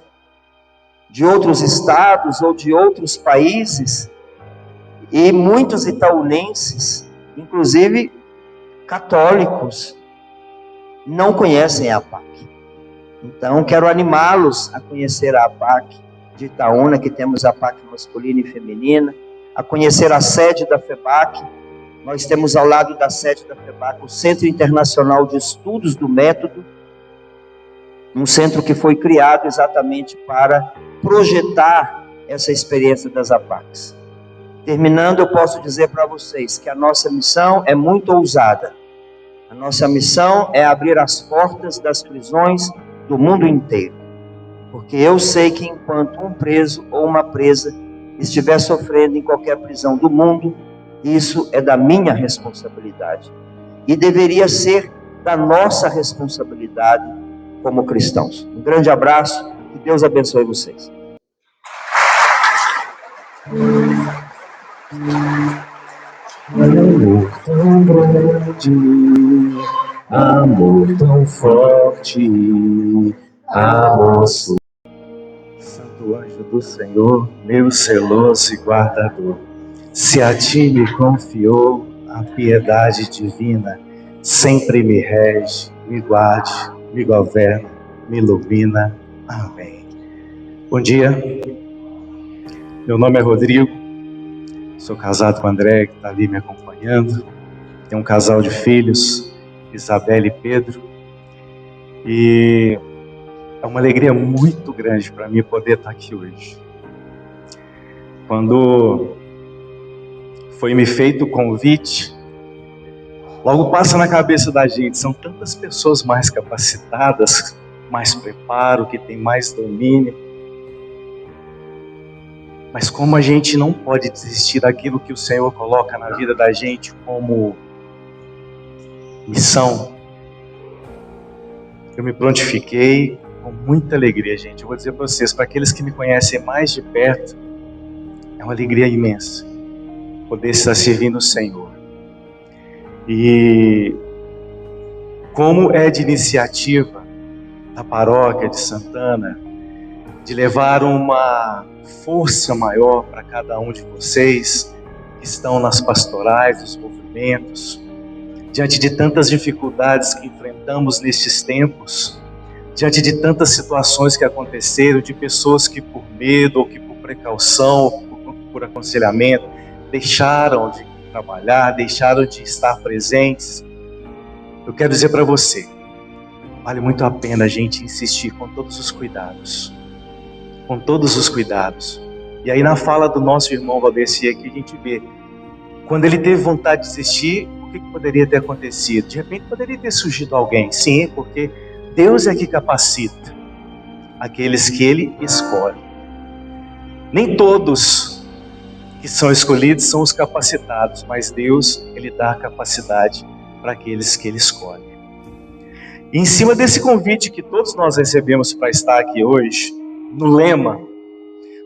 Speaker 4: de outros estados ou de outros países, e muitos itaunenses, inclusive católicos, não conhecem a APAC. Então, quero animá-los a conhecer a APAC de Itaúna, que temos a APAC masculina e feminina, a conhecer a sede da FEBAC. Nós temos ao lado da sede da FEBAC o Centro Internacional de Estudos do Método, um centro que foi criado exatamente para projetar essa experiência das APACs. Terminando, eu posso dizer para vocês que a nossa missão é muito ousada. A nossa missão é abrir as portas das prisões do mundo inteiro. Porque eu sei que enquanto um preso ou uma presa estiver sofrendo em qualquer prisão do mundo, isso é da minha responsabilidade. E deveria ser da nossa responsabilidade como cristãos. Um grande abraço e Deus abençoe vocês.
Speaker 3: Amor tão grande, amor tão forte, amor. Santo anjo do Senhor, meu zeloso e guardador, se a ti me confiou a piedade divina, sempre me rege, me guarde, me governa, me ilumina. Amém. Bom dia, meu nome é Rodrigo, sou casado com a André, que está ali me acompanhando. Tenho um casal de filhos, Isabela e Pedro, e é uma alegria muito grande para mim poder estar aqui hoje. Quando foi me feito o convite, logo passa na cabeça da gente, são tantas pessoas mais capacitadas, mais preparo, que tem mais domínio.
Speaker 2: Mas como a gente não pode desistir daquilo que o Senhor coloca na vida da gente como missão, eu me prontifiquei com muita alegria, gente. Eu vou dizer para vocês, para aqueles que me conhecem mais de perto, é uma alegria imensa poder estar servindo o Senhor. E como é de iniciativa da paróquia de Santana, de levar uma força maior para cada um de vocês que estão nas pastorais, nos movimentos, diante de tantas dificuldades que enfrentamos nestes tempos, diante de tantas situações que aconteceram, de pessoas que por medo, ou que por precaução, ou por aconselhamento, deixaram de trabalhar, deixaram de estar presentes. Eu quero dizer para você, vale muito a pena a gente insistir com todos os cuidados. Com todos os cuidados. E aí na fala do nosso irmão Valdeci aqui a gente vê, quando ele teve vontade de desistir, o que poderia ter acontecido? De repente poderia ter surgido alguém. Sim, porque Deus é que capacita aqueles que Ele escolhe. Nem todos que são escolhidos são os capacitados, mas Deus, Ele dá a capacidade para aqueles que Ele escolhe. E em cima desse convite que todos nós recebemos para estar aqui hoje, no lema,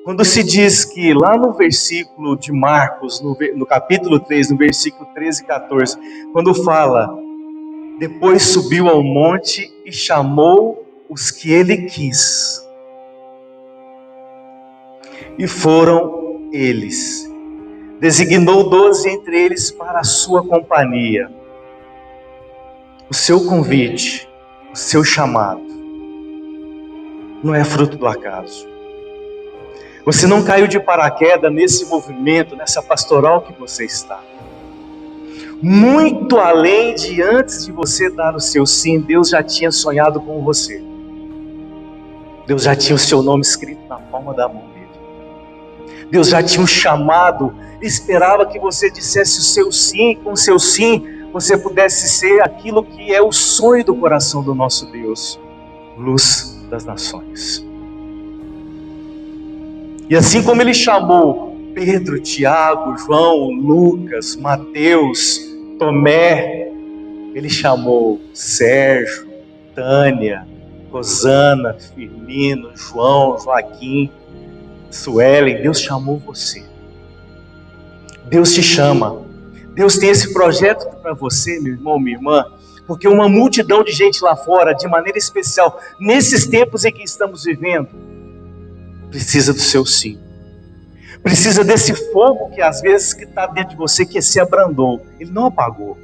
Speaker 2: quando se diz que lá no versículo de Marcos, no capítulo 3, no versículo 13 e 14, quando fala, depois subiu ao monte e chamou os que ele quis. E foram eles. Designou 12 entre eles para a sua companhia. O seu convite, o seu chamado, não é fruto do acaso. Você não caiu de paraquedas nesse movimento, nessa pastoral que você está. Muito além de antes de você dar o seu sim, Deus já tinha sonhado com você. Deus já tinha o seu nome escrito na palma da mão dele. Deus já tinha um chamado, esperava que você dissesse o seu sim, com o seu sim, você pudesse ser aquilo que é o sonho do coração do nosso Deus, luz das nações. E assim como ele chamou Pedro, Tiago, João, Lucas, Mateus, Tomé, ele chamou Sérgio, Tânia, Rosana, Firmino, João, Joaquim, Suelen. Deus chamou você. Deus te chama. Deus tem esse projeto para você, meu irmão, minha irmã, porque uma multidão de gente lá fora, de maneira especial, nesses tempos em que estamos vivendo, precisa do seu sim. Precisa desse fogo que às vezes que está dentro de você, que se abrandou. Ele não apagou.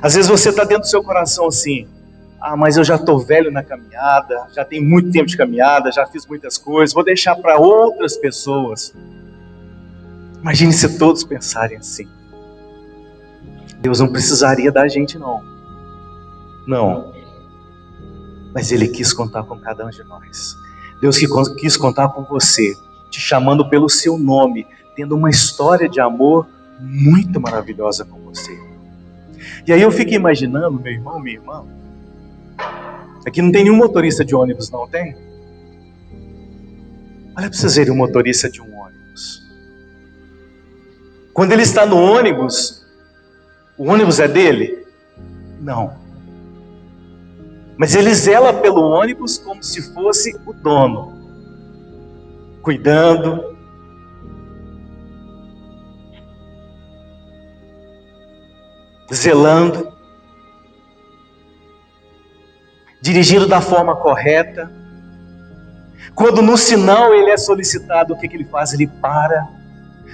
Speaker 2: Às vezes você está dentro do seu coração assim, mas eu já estou velho na caminhada, já tenho muito tempo de caminhada, já fiz muitas coisas, vou deixar para outras pessoas. Imagine se todos pensarem assim. Deus não precisaria da gente não. Não. Mas Ele quis contar com cada um de nós. Deus que quis contar com você, te chamando pelo seu nome, tendo uma história de amor muito maravilhosa com você. E aí eu fico imaginando, meu irmão, minha irmã, aqui não tem nenhum motorista de ônibus, não tem? Olha para vocês verem o motorista de um ônibus. Quando ele está no ônibus, o ônibus é dele? Não. Mas ele zela pelo ônibus como se fosse o dono, cuidando, zelando, dirigindo da forma correta. Quando no sinal ele é solicitado, o que ele faz? Ele para,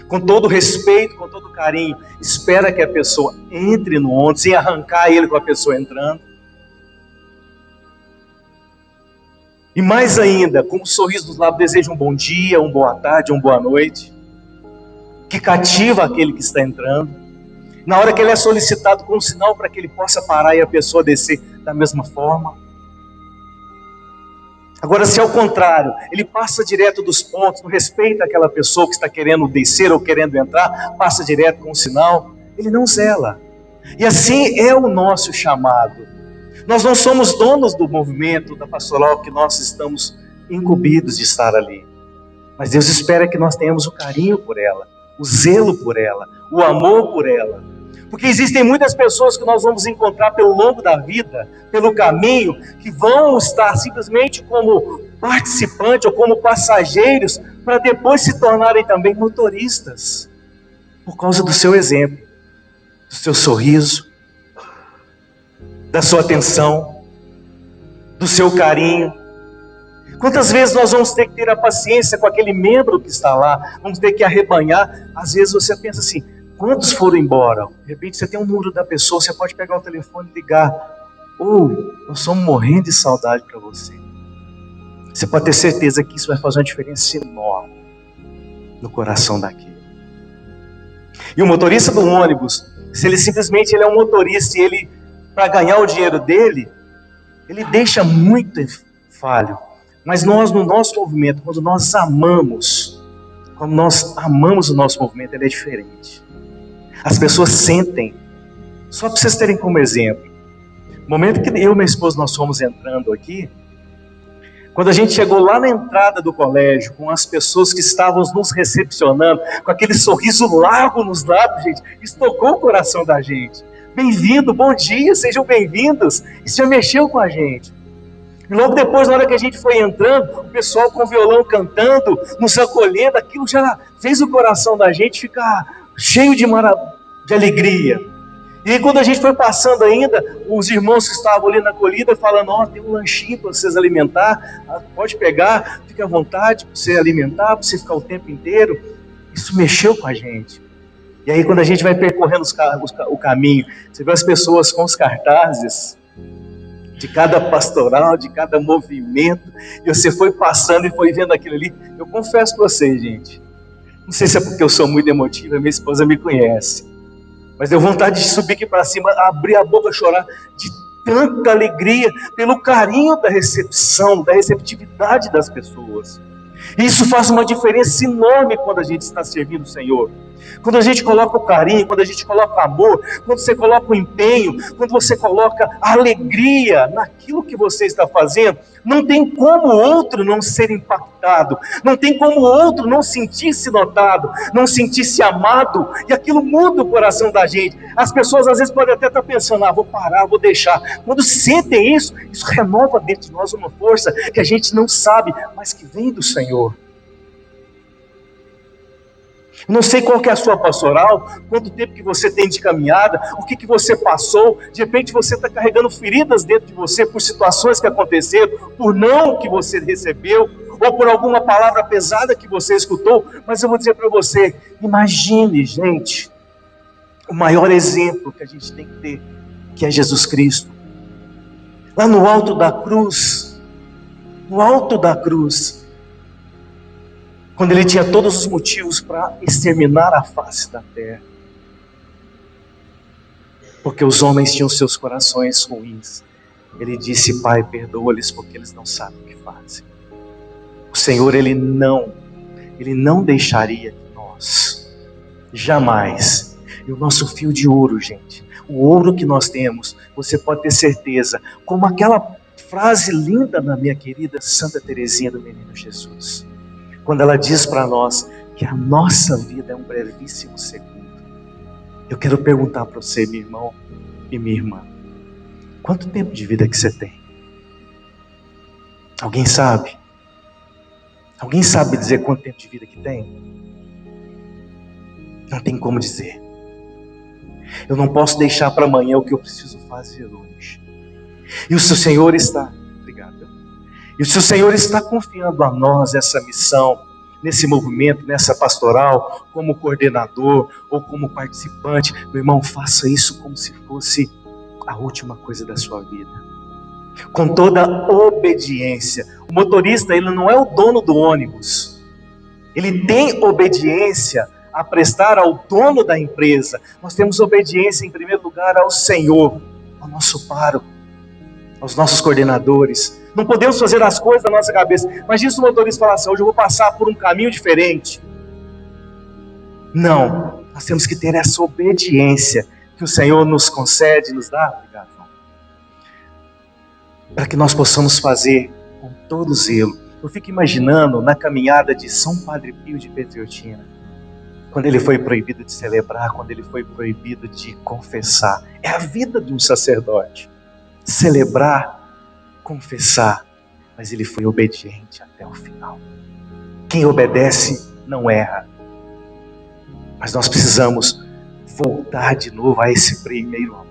Speaker 2: com todo respeito, com todo carinho, espera que a pessoa entre no ônibus, sem arrancar ele com a pessoa entrando. E mais ainda, com um sorriso dos lábios, deseja um bom dia, uma boa tarde, uma boa noite, que cativa aquele que está entrando. Na hora que ele é solicitado com um sinal para que ele possa parar e a pessoa descer da mesma forma. Agora, se ao contrário, ele passa direto dos pontos, não respeita aquela pessoa que está querendo descer ou querendo entrar, passa direto com um sinal, ele não zela. E assim é o nosso chamado. Nós não somos donos do movimento, da pastoral, que nós estamos incumbidos de estar ali. Mas Deus espera que nós tenhamos o carinho por ela, o zelo por ela, o amor por ela. Porque existem muitas pessoas que nós vamos encontrar pelo longo da vida, pelo caminho, que vão estar simplesmente como participantes ou como passageiros, para depois se tornarem também motoristas, por causa do seu exemplo, do seu sorriso, da sua atenção, do seu carinho. Quantas vezes nós vamos ter que ter a paciência com aquele membro que está lá, vamos ter que arrebanhar. Às vezes você pensa assim, quantos foram embora? De repente você tem um número da pessoa, você pode pegar o telefone e ligar. Nós estamos morrendo de saudade para você. Você pode ter certeza que isso vai fazer uma diferença enorme no coração daquele. E o motorista do ônibus, se ele simplesmente é um motorista e ele, para ganhar o dinheiro dele, ele deixa muito falho. Mas nós, no nosso movimento, quando nós amamos o nosso movimento, ele é diferente. As pessoas sentem. Só para vocês terem como exemplo, no momento que eu e minha esposa nós fomos entrando aqui, quando a gente chegou lá na entrada do colégio, com as pessoas que estavam nos recepcionando, com aquele sorriso largo nos lábios, gente, isso tocou o coração da gente. Bem-vindo, bom dia, sejam bem-vindos. Isso já mexeu com a gente. E logo depois, na hora que a gente foi entrando, o pessoal com o violão cantando, nos acolhendo, aquilo já fez o coração da gente ficar cheio de alegria. E aí, quando a gente foi passando ainda, os irmãos que estavam ali na acolhida falando, tem um lanchinho para vocês alimentar, pode pegar, fique à vontade para você alimentar, para você ficar o tempo inteiro. Isso mexeu com a gente. E aí, quando a gente vai percorrendo o caminho, você vê as pessoas com os cartazes de cada pastoral, de cada movimento, e você foi passando e foi vendo aquilo ali. Eu confesso para vocês, gente, não sei se é porque eu sou muito emotiva, minha esposa me conhece, mas deu vontade de subir aqui para cima, abrir a boca, chorar de tanta alegria, pelo carinho da recepção, da receptividade das pessoas. E isso faz uma diferença enorme quando a gente está servindo o Senhor. Quando a gente coloca o carinho, quando a gente coloca o amor, quando você coloca o empenho, quando você coloca a alegria naquilo que você está fazendo, não tem como o outro não ser impactado, não tem como o outro não sentir-se notado, não sentir-se amado, e aquilo muda o coração da gente. As pessoas às vezes podem até estar pensando, vou parar, vou deixar. Quando sentem isso renova dentro de nós uma força que a gente não sabe, mas que vem do Senhor. Não sei qual que é a sua pastoral, quanto tempo que você tem de caminhada, o que você passou. De repente você está carregando feridas dentro de você por situações que aconteceram, por não que você recebeu, ou por alguma palavra pesada que você escutou. Mas eu vou dizer para você, imagine, gente, o maior exemplo que a gente tem que ter, que é Jesus Cristo. Lá no alto da cruz, quando ele tinha todos os motivos para exterminar a face da terra, porque os homens tinham seus corações ruins, ele disse, Pai, perdoa-lhes porque eles não sabem o que fazem. O Senhor, ele não deixaria que nós, jamais, e o nosso fio de ouro, gente, o ouro que nós temos, você pode ter certeza, como aquela frase linda da minha querida Santa Teresinha do Menino Jesus, quando ela diz para nós que a nossa vida é um brevíssimo segundo. Eu quero perguntar para você, meu irmão e minha irmã, quanto tempo de vida que você tem? Alguém sabe? Alguém sabe dizer quanto tempo de vida que tem? Não tem como dizer. Eu não posso deixar para amanhã o que eu preciso fazer hoje. E o seu Senhor está... E se o Senhor está confiando a nós essa missão, nesse movimento, nessa pastoral, como coordenador ou como participante, meu irmão, faça isso como se fosse a última coisa da sua vida. Com toda obediência. O motorista, ele não é o dono do ônibus. Ele tem obediência a prestar ao dono da empresa. Nós temos obediência, em primeiro lugar, ao Senhor, ao nosso pároco, aos nossos coordenadores. Não podemos fazer as coisas da nossa cabeça. Imagina se o motorista falar assim, hoje eu vou passar por um caminho diferente. Não, nós temos que ter essa obediência que o Senhor nos concede, nos dá, obrigado, para que nós possamos fazer com todo zelo, Eu fico imaginando na caminhada de São Padre Pio de Pietrelcina, quando ele foi proibido de celebrar, quando ele foi proibido de confessar. É a vida de um sacerdote. Celebrar, confessar, mas ele foi obediente até o final. Quem obedece não erra. Mas nós precisamos voltar de novo a esse primeiro amor.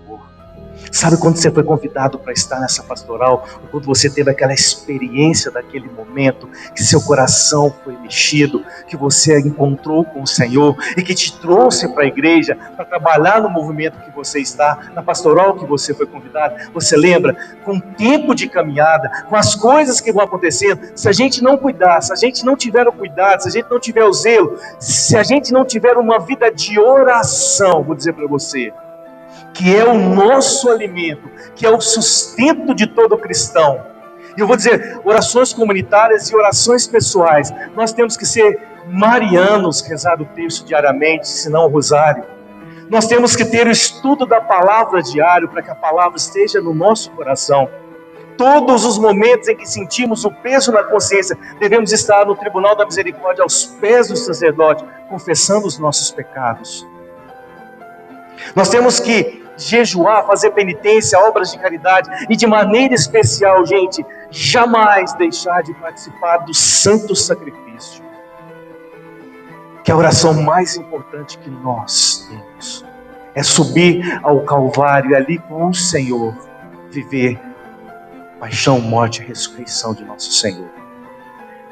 Speaker 2: Sabe quando você foi convidado para estar nessa pastoral, ou quando você teve aquela experiência daquele momento, que seu coração foi mexido, que você encontrou com o Senhor e que te trouxe para a igreja para trabalhar no movimento que você está, na pastoral que você foi convidado? Você lembra? Com o tempo de caminhada, com as coisas que vão acontecendo, se a gente não cuidar, se a gente não tiver o cuidado, se a gente não tiver o zelo, se a gente não tiver uma vida de oração, vou dizer para você, que é o nosso alimento, que é o sustento de todo cristão. E eu vou dizer, orações comunitárias e orações pessoais. Nós temos que ser marianos, rezar o texto diariamente, se não o rosário. Nós temos que ter o estudo da palavra diário, para que a palavra esteja no nosso coração. Todos os momentos em que sentimos o peso na consciência, devemos estar no tribunal da misericórdia, aos pés do sacerdote, confessando os nossos pecados. Nós temos que jejuar, fazer penitência, obras de caridade e de maneira especial, gente, jamais deixar de participar do santo sacrifício, que é a oração mais importante que nós temos. É subir ao Calvário e ali com o Senhor viver paixão, morte e ressurreição de nosso Senhor.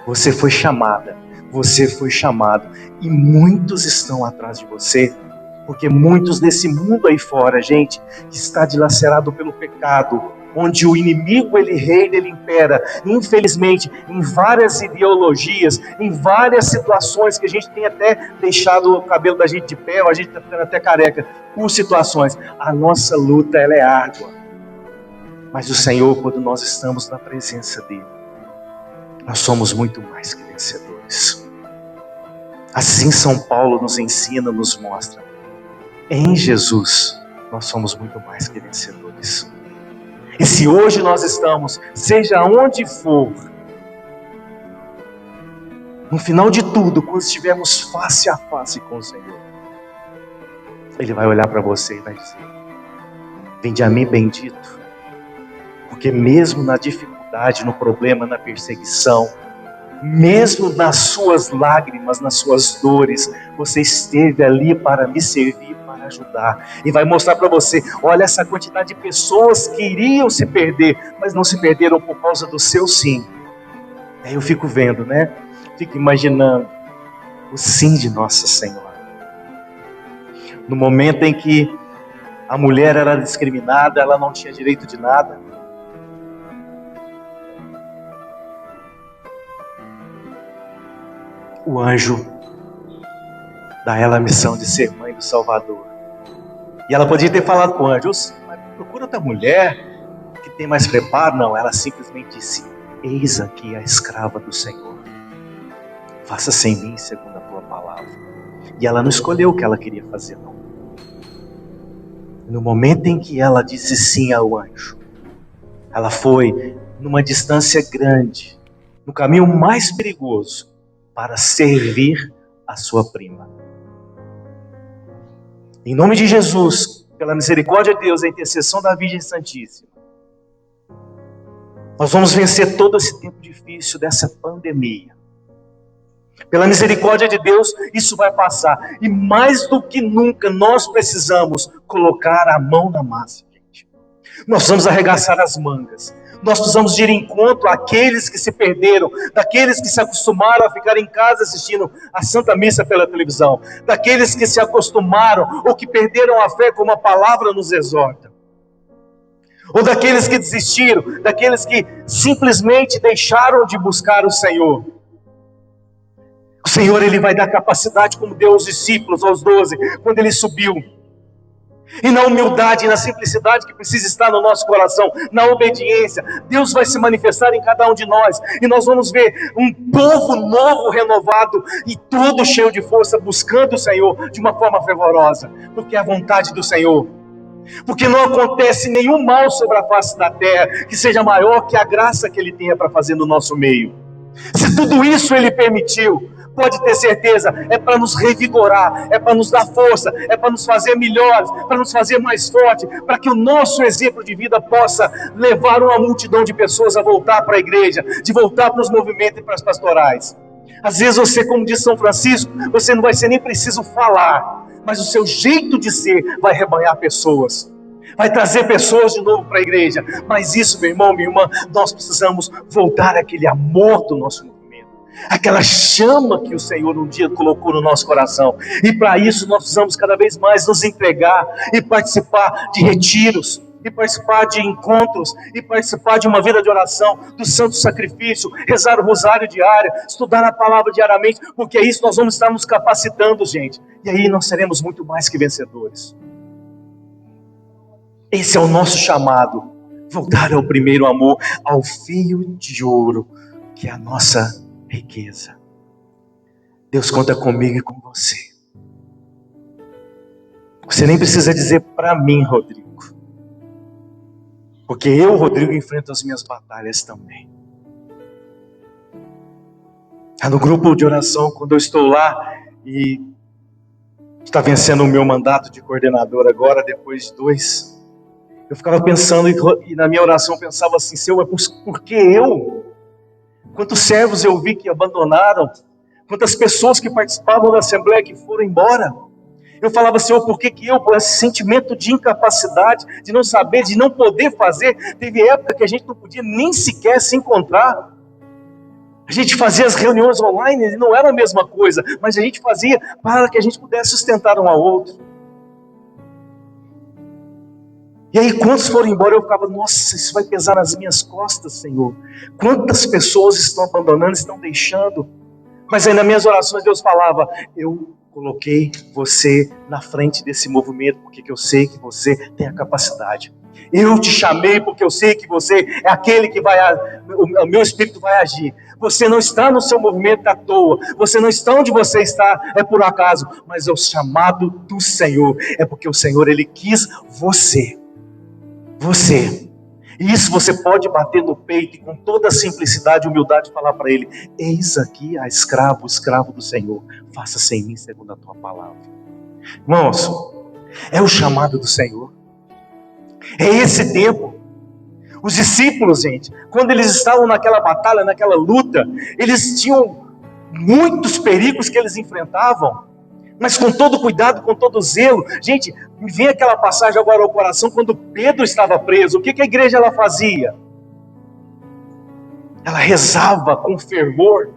Speaker 2: Você foi chamada, você foi chamado, e muitos estão atrás de você. Porque muitos desse mundo aí fora, gente, que está dilacerado pelo pecado, onde o inimigo ele reina, ele impera, infelizmente, em várias ideologias, em várias situações que a gente tem até deixado o cabelo da gente de pé, ou a gente está ficando até careca, por situações. A nossa luta, ela é árdua. Mas o Senhor, quando nós estamos na presença dele, nós somos muito mais que vencedores. Assim São Paulo nos ensina, nos mostra. Em Jesus, nós somos muito mais que vencedores. E se hoje nós estamos, seja onde for, no final de tudo, quando estivermos face a face com o Senhor, Ele vai olhar para você e vai dizer: vinde a mim, bendito, porque mesmo na dificuldade, no problema, na perseguição, mesmo nas suas lágrimas, nas suas dores, você esteve ali para me servir, para ajudar. E vai mostrar para você, olha essa quantidade de pessoas que iriam se perder, mas não se perderam por causa do seu sim. Aí eu fico vendo, né? Fico imaginando o sim de Nossa Senhora. No momento em que a mulher era discriminada, ela não tinha direito de nada. O anjo dá a ela a missão de ser mãe do Salvador. E ela podia ter falado com o anjo: procura outra mulher que tem mais preparo. Não, ela simplesmente disse: eis aqui a escrava do Senhor. Faça-se em mim segundo a tua palavra. E ela não escolheu o que ela queria fazer, não. No momento em que ela disse sim ao anjo, ela foi numa distância grande, no caminho mais perigoso, para servir a sua prima. Em nome de Jesus, pela misericórdia de Deus, a intercessão da Virgem Santíssima, nós vamos vencer todo esse tempo difícil dessa pandemia. Pela misericórdia de Deus, isso vai passar. E mais do que nunca, nós precisamos colocar a mão na massa, gente. Nós precisamos arregaçar as mangas. Nós precisamos ir em encontro àqueles que se perderam, daqueles que se acostumaram a ficar em casa assistindo a Santa Missa pela televisão, daqueles que se acostumaram ou que perderam a fé como a palavra nos exorta, ou daqueles que desistiram, daqueles que simplesmente deixaram de buscar o Senhor. O Senhor, Ele vai dar capacidade, como deu aos discípulos, aos 12, quando Ele subiu. E na humildade e na simplicidade que precisa estar no nosso coração, na obediência, Deus vai se manifestar em cada um de nós. E nós vamos ver um povo novo, renovado e todo cheio de força, buscando o Senhor de uma forma fervorosa. Porque é a vontade do Senhor. Porque não acontece nenhum mal sobre a face da terra que seja maior que a graça que Ele tenha para fazer no nosso meio. Se tudo isso Ele permitiu, pode ter certeza, é para nos revigorar, é para nos dar força, é para nos fazer melhores, para nos fazer mais fortes, para que o nosso exemplo de vida possa levar uma multidão de pessoas a voltar para a igreja, de voltar para os movimentos e para as pastorais. Às vezes você, como diz São Francisco, você não vai ser nem preciso falar, mas o seu jeito de ser vai rebanhar pessoas, vai trazer pessoas de novo para a igreja. Mas isso, meu irmão, minha irmã, nós precisamos voltar àquele amor do nosso movimento, aquela chama que o Senhor um dia colocou no nosso coração. E para isso nós precisamos cada vez mais nos entregar e participar de retiros, e participar de encontros, e participar de uma vida de oração, do santo sacrifício, rezar o rosário diário, estudar a palavra diariamente, porque é isso nós vamos estar nos capacitando, gente. E aí nós seremos muito mais que vencedores. Esse é o nosso chamado, voltar ao primeiro amor, ao fio de ouro, que é a nossa riqueza. Deus conta comigo e com você. Você nem precisa dizer para mim, Rodrigo, porque eu, Rodrigo, enfrento as minhas batalhas também. No grupo de oração, quando eu estou lá e está vencendo o meu mandato de coordenador agora, depois de 2, eu ficava pensando, e na minha oração eu pensava assim: Senhor, por que eu? Quantos servos eu vi que abandonaram, quantas pessoas que participavam da Assembleia que foram embora. Eu falava: Senhor, por que eu, por esse sentimento de incapacidade, de não saber, de não poder fazer? Teve época que a gente não podia nem sequer se encontrar. A gente fazia as reuniões online e não era a mesma coisa, mas a gente fazia para que a gente pudesse sustentar um ao outro. E aí, quantos foram embora, eu ficava: nossa, isso vai pesar nas minhas costas, Senhor. Quantas pessoas estão abandonando, estão deixando. Mas aí nas minhas orações Deus falava: eu coloquei você na frente desse movimento, porque eu sei que você tem a capacidade. Eu te chamei porque eu sei que você é aquele que o meu Espírito vai agir. Você não está no seu movimento à toa, você não está onde você está, é por acaso, mas é o chamado do Senhor, é porque o Senhor, Ele quis você. E isso você pode bater no peito e com toda a simplicidade e humildade falar para Ele: eis aqui a escravo, o escravo do Senhor, faça-se em mim segundo a tua palavra. Irmãos, é o chamado do Senhor, é esse tempo. Os discípulos, gente, quando eles estavam naquela batalha, naquela luta, eles tinham muitos perigos que eles enfrentavam, mas com todo cuidado, com todo zelo. Gente, me vem aquela passagem agora ao coração, quando Pedro estava preso, o que a igreja ela fazia? Ela rezava com fervor.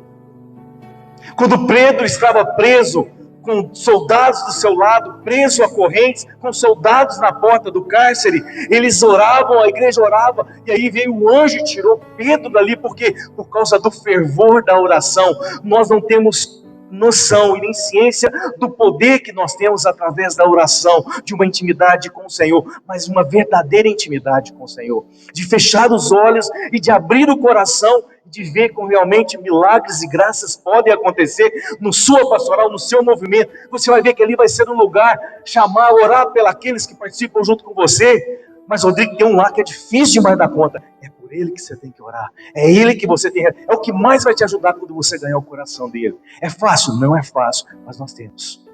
Speaker 2: Quando Pedro estava preso, com soldados do seu lado, preso a correntes, com soldados na porta do cárcere, eles oravam, a igreja orava, e aí veio o anjo e tirou Pedro dali, porque por causa do fervor da oração. Nós não temos noção e nem ciência do poder que nós temos através da oração, de uma intimidade com o Senhor, mas uma verdadeira intimidade com o Senhor, de fechar os olhos e de abrir o coração, de ver como realmente milagres e graças podem acontecer no sua pastoral, no seu movimento. Você vai ver que ali vai ser um lugar, orar pelos que participam junto com você. Mas Rodrigo, tem um lá que é difícil demais da conta. É por ele que você tem que orar, é ele que você tem, é o que mais vai te ajudar quando você ganhar o coração dele. É fácil? Não é fácil, mas nós temos.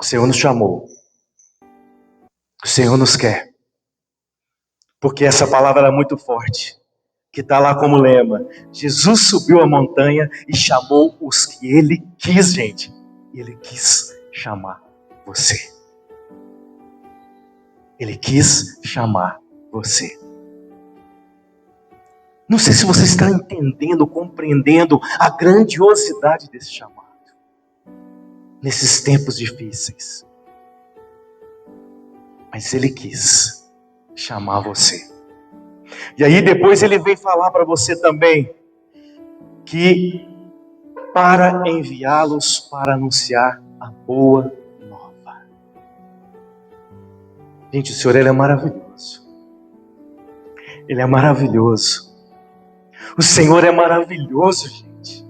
Speaker 2: O Senhor nos chamou, o Senhor nos quer, porque essa palavra era muito forte, que está lá como lema: Jesus subiu a montanha e chamou os que Ele quis, gente. E Ele quis chamar você. Ele quis chamar você. Não sei se você está entendendo, compreendendo a grandiosidade desse chamado, nesses tempos difíceis. Mas Ele quis chamar você. E aí depois Ele vem falar para você também, que para enviá-los para anunciar a boa nova. Gente, o Senhor, Ele é maravilhoso. Ele é maravilhoso. O Senhor é maravilhoso, gente.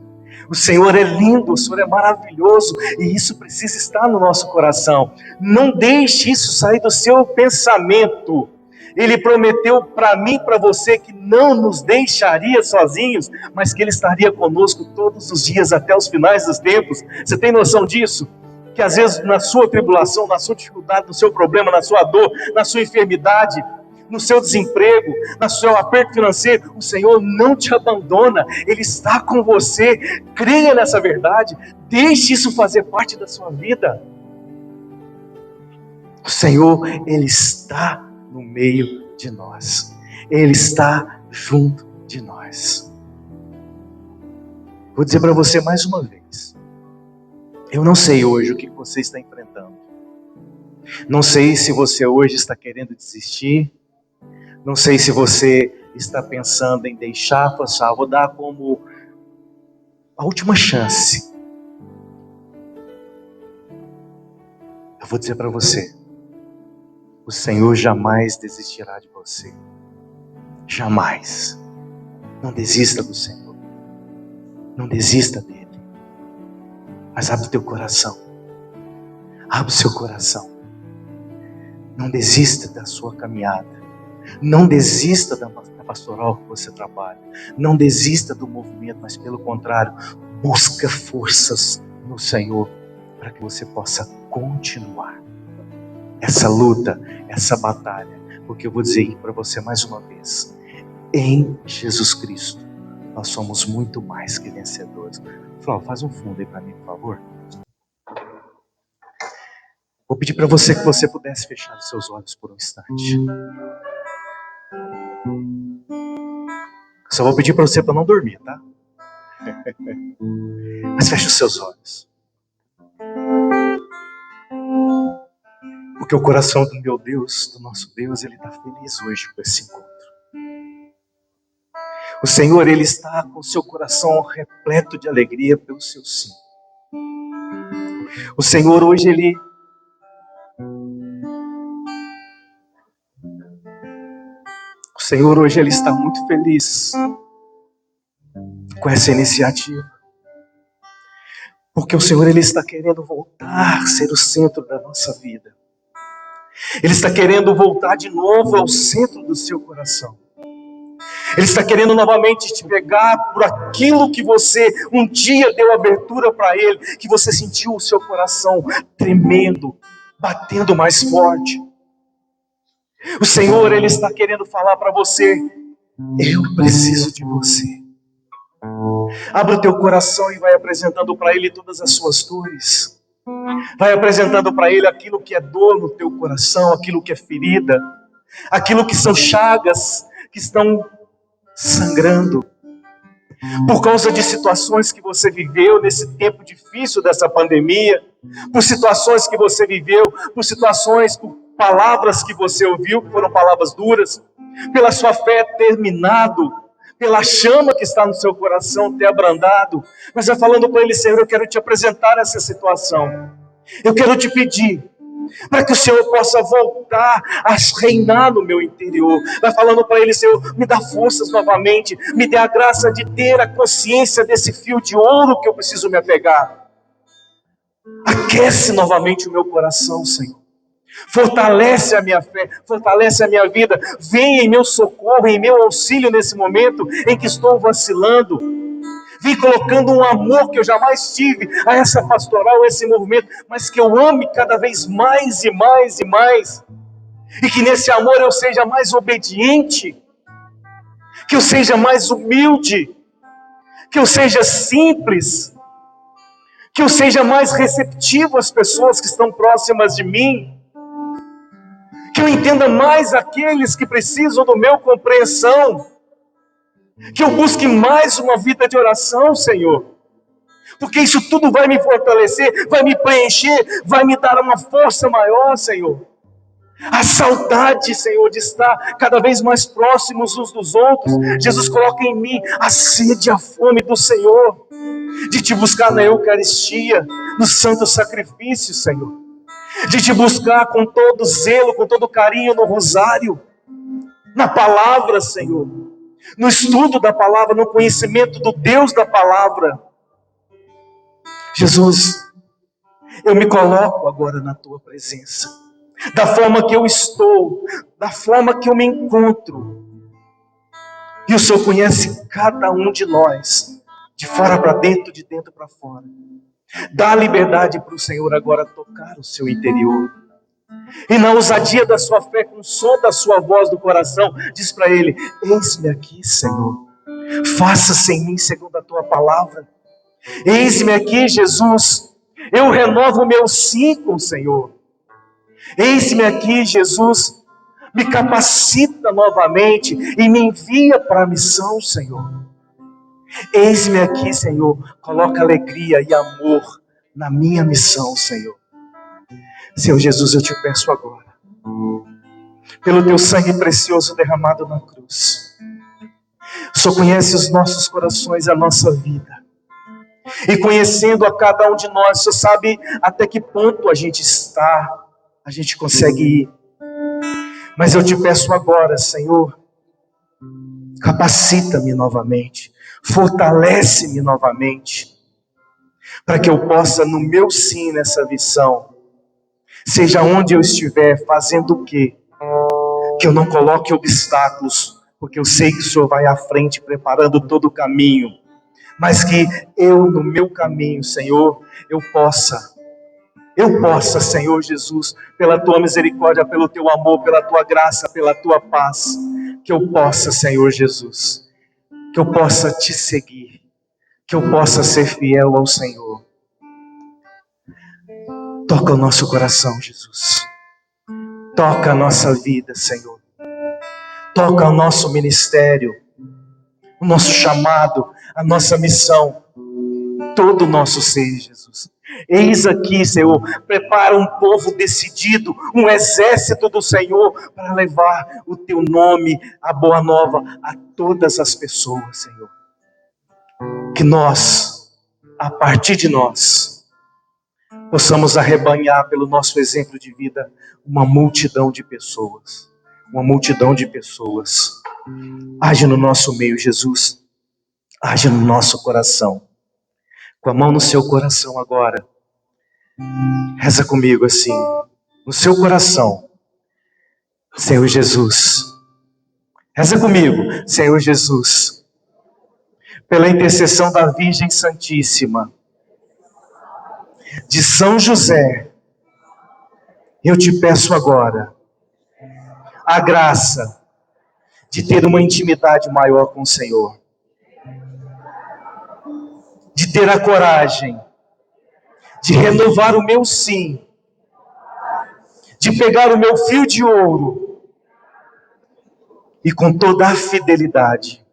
Speaker 2: O Senhor é lindo, o Senhor é maravilhoso. E isso precisa estar no nosso coração. Não deixe isso sair do seu pensamento. Ele prometeu para mim e para você que não nos deixaria sozinhos, mas que Ele estaria conosco todos os dias até os finais dos tempos. Você tem noção disso? Que às vezes na sua tribulação, na sua dificuldade, no seu problema, na sua dor, na sua enfermidade, no seu desemprego, no seu aperto financeiro, o Senhor não te abandona, Ele está com você. Creia nessa verdade, deixe isso fazer parte da sua vida. O Senhor, Ele está no meio de nós, Ele está junto de nós. Vou dizer para você mais uma vez, eu não sei hoje o que você está enfrentando, não sei se você hoje está querendo desistir, não sei se você está pensando em deixar passar, vou dar como a última chance. Eu vou dizer para você, o Senhor jamais desistirá de você. Jamais. Não desista do Senhor. Não desista dele. Mas abre o teu coração. Abre o seu coração. Não desista da sua caminhada. Não desista da pastoral que você trabalha. Não desista do movimento, mas pelo contrário, busca forças no Senhor para que você possa continuar essa luta, essa batalha. Porque eu vou dizer para você mais uma vez, em Jesus Cristo, nós somos muito mais que vencedores. Flávio, faz um fundo aí para mim, por favor. Vou pedir para você que você pudesse fechar os seus olhos por um instante. Só vou pedir para você para não dormir, tá? Mas feche os seus olhos. Porque o coração do meu Deus, do nosso Deus, Ele está feliz hoje com esse encontro. O Senhor, Ele está com o seu coração repleto de alegria pelo seu sim. O Senhor hoje, Ele está muito feliz com essa iniciativa. Porque o Senhor, Ele está querendo voltar a ser o centro da nossa vida. Ele está querendo voltar de novo ao centro do seu coração. Ele está querendo novamente te pegar por aquilo que você um dia deu abertura para Ele, que você sentiu o seu coração tremendo, batendo mais forte. O Senhor, Ele está querendo falar para você, eu preciso de você. Abra o teu coração e vai apresentando para Ele todas as suas dores. Vai apresentando para Ele aquilo que é dor no teu coração, aquilo que é ferida, aquilo que são chagas que estão sangrando. Por causa de situações que você viveu nesse tempo difícil dessa pandemia, por situações que você viveu, por palavras que você ouviu, que foram palavras duras, pela sua fé ter minado, pela chama que está no seu coração ter abrandado, mas vai falando para Ele, Senhor, eu quero te apresentar essa situação. Eu quero te pedir para que o Senhor possa voltar a reinar no meu interior. Vai falando para Ele, Senhor, me dá forças novamente, me dê a graça de ter a consciência desse fio de ouro que eu preciso me apegar. Aquece novamente o meu coração, Senhor. Fortalece a minha fé, fortalece a minha vida. Venha em meu socorro, em meu auxílio nesse momento em que estou vacilando. Vem colocando um amor que eu jamais tive a essa pastoral, a esse movimento, mas que eu ame cada vez mais e mais e mais. E que nesse amor eu seja mais obediente, que eu seja mais humilde, que eu seja simples, que eu seja mais receptivo às pessoas que estão próximas de mim, que eu entenda mais aqueles que precisam do meu compreensão, que eu busque mais uma vida de oração, Senhor, porque isso tudo vai me fortalecer, vai me preencher, vai me dar uma força maior, Senhor. A saudade, Senhor, de estar cada vez mais próximos uns dos outros. Jesus, coloca em mim a sede e a fome do Senhor, de te buscar na Eucaristia, no santo sacrifício, Senhor, de te buscar com todo zelo, com todo carinho no rosário, na palavra, Senhor, no estudo da palavra, no conhecimento do Deus da palavra. Jesus, eu me coloco agora na tua presença. da forma que eu estou, da forma que eu me encontro. E o Senhor conhece cada um de nós, de fora para dentro, de dentro para fora. Dá liberdade para o Senhor agora tocar o seu interior. E na ousadia da sua fé, com o som da sua voz do coração, diz para Ele: eis-me aqui, Senhor. Faça-se em mim segundo a tua palavra. Eis-me aqui, Jesus. Eu renovo o meu sim com o Senhor. Eis-me aqui, Jesus. Me capacita novamente e me envia para a missão, Senhor. Eis-me aqui, Senhor. Coloca alegria e amor na minha missão, Senhor. Senhor Jesus, eu te peço agora, pelo teu sangue precioso derramado na cruz. O Senhor conhece os nossos corações, a nossa vida. E conhecendo a cada um de nós, o Senhor sabe até que ponto a gente está, a gente consegue ir. Mas eu te peço agora, Senhor, capacita-me novamente, fortalece-me novamente, para que eu possa, no meu sim nessa missão, seja onde eu estiver, fazendo o quê? Que eu não coloque obstáculos, porque eu sei que o Senhor vai à frente, preparando todo o caminho, mas que eu, no meu caminho, Senhor, eu possa, Senhor Jesus, pela tua misericórdia, pelo teu amor, pela tua graça, pela tua paz, que eu possa, Senhor Jesus, que eu possa te seguir, que eu possa ser fiel ao Senhor. Toca o nosso coração, Jesus. Toca a nossa vida, Senhor. Toca o nosso ministério, o nosso chamado, a nossa missão, todo o nosso ser, Jesus. Eis aqui, Senhor, prepara um povo decidido, um exército do Senhor, para levar o teu nome, a boa nova, a todas as pessoas, Senhor. Que nós, a partir de nós, possamos arrebanhar pelo nosso exemplo de vida uma multidão de pessoas. Uma multidão de pessoas. Age no nosso meio, Jesus. Age no nosso coração. Com a mão no seu coração agora. Reza comigo assim. No seu coração. Senhor Jesus. Reza comigo. Senhor Jesus. Pela intercessão da Virgem Santíssima. De São José. Eu te peço agora. A graça de ter uma intimidade maior com o Senhor. De ter a coragem de renovar o meu sim. De pegar o meu fio de ouro e com toda a fidelidade,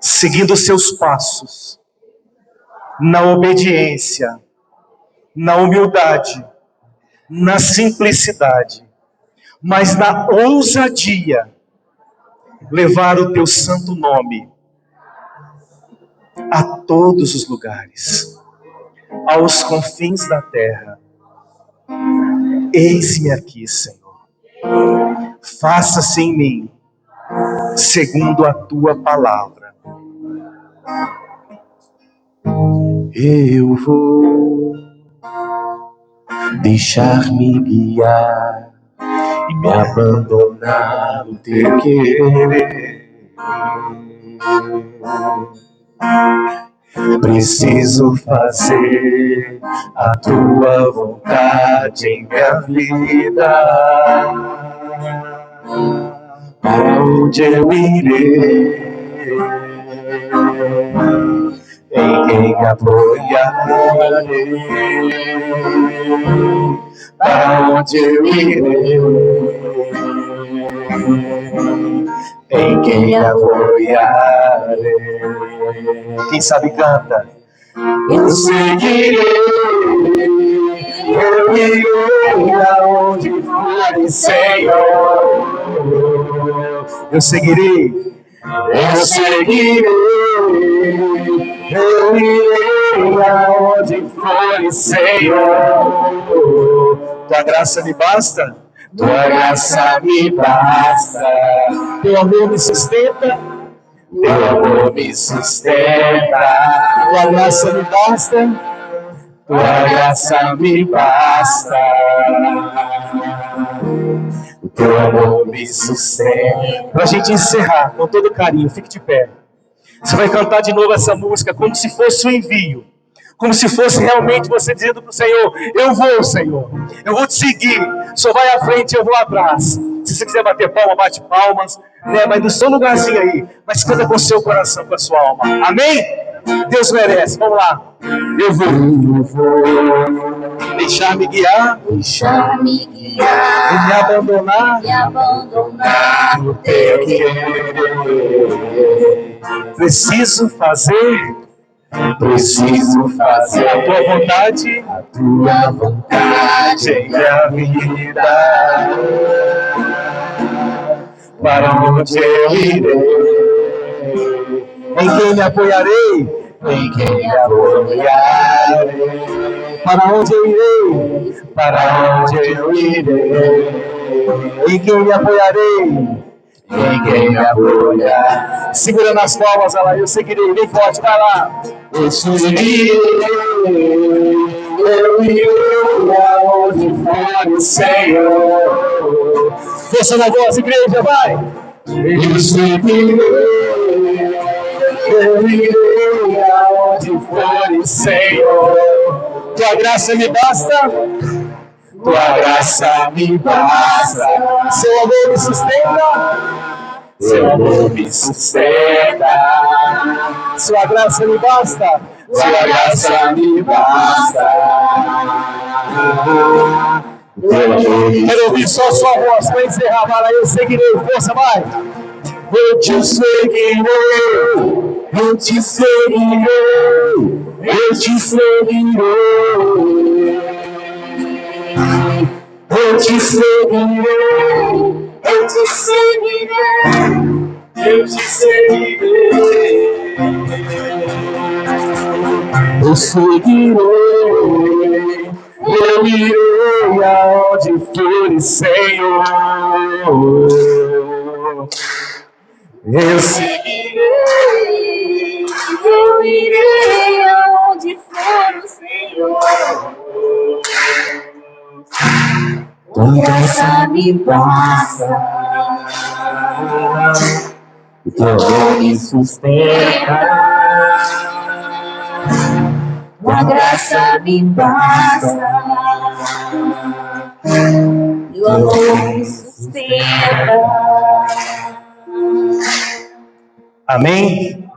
Speaker 2: seguindo os seus passos, na obediência, na humildade, na simplicidade, mas na ousadia, levar o teu santo nome a todos os lugares, aos confins da terra. Eis-me aqui, Senhor. Faça-se em mim, segundo a tua palavra. Eu vou deixar-me guiar e me abandonar no teu querer. Preciso fazer a tua vontade em minha vida. Para onde eu irei? Em quem me apoiarei? Para onde eu irei? Em quem me apoiarei? Quem sabe canta. Eu seguirei, eu irei aonde for, Senhor. Eu seguirei, eu irei aonde for, Senhor. Tua graça me basta, tua graça me basta. Teu amor me sustenta, teu amor me sustenta. Tua graça me basta, tua graça me basta.
Speaker 3: teu amor me sustenta. Para a gente encerrar com todo carinho, fique de pé. Você vai cantar de novo essa música como se fosse um envio. Como se fosse realmente você dizendo para o Senhor: eu vou, Senhor, eu vou te seguir. O Senhor vai à frente, eu vou atrás. Se você quiser bater palma, bate palmas, né? Mas do seu lugarzinho aí, mas canta com o seu coração, com a sua alma. Amém? Deus merece, vamos lá. Eu vou deixar-me guiar, e me abandonar no teu querer. Preciso fazer a tua vontade, em minha vida. Para onde eu irei? Em quem me apoiarei? Para onde eu irei? Em quem me apoiarei? Segurando as palmas, olha lá, eu seguirei, bem forte, vai lá. Eu irei aonde for o Senhor. Força na voz, igreja, vai. Eu irei aonde for o Senhor. Tua graça me basta. Seu amor me sustenta. Sua graça me basta. Quero ouvir só sua voz para encerrar. Vai lá, eu seguirei. Força, vai. Eu te seguirei. Eu irei aonde for, Senhor. Eu
Speaker 1: irei aonde for o Senhor. Tua graça me basta. O teu amor me sustenta. Tua graça me basta. Teu amor me sustenta.
Speaker 3: Amém?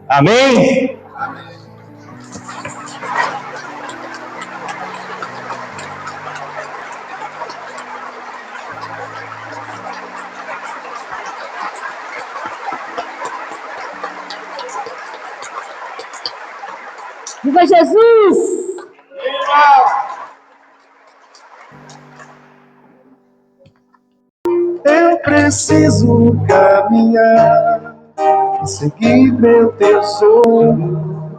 Speaker 3: Amém?
Speaker 1: Viva Jesus!
Speaker 3: Eu preciso caminhar, seguir meu tesouro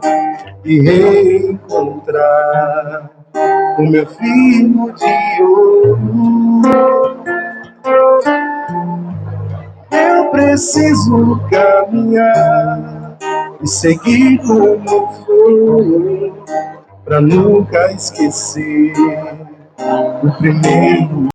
Speaker 3: e reencontrar o meu filho de ouro. Eu preciso caminhar e seguir como for, pra nunca esquecer o primeiro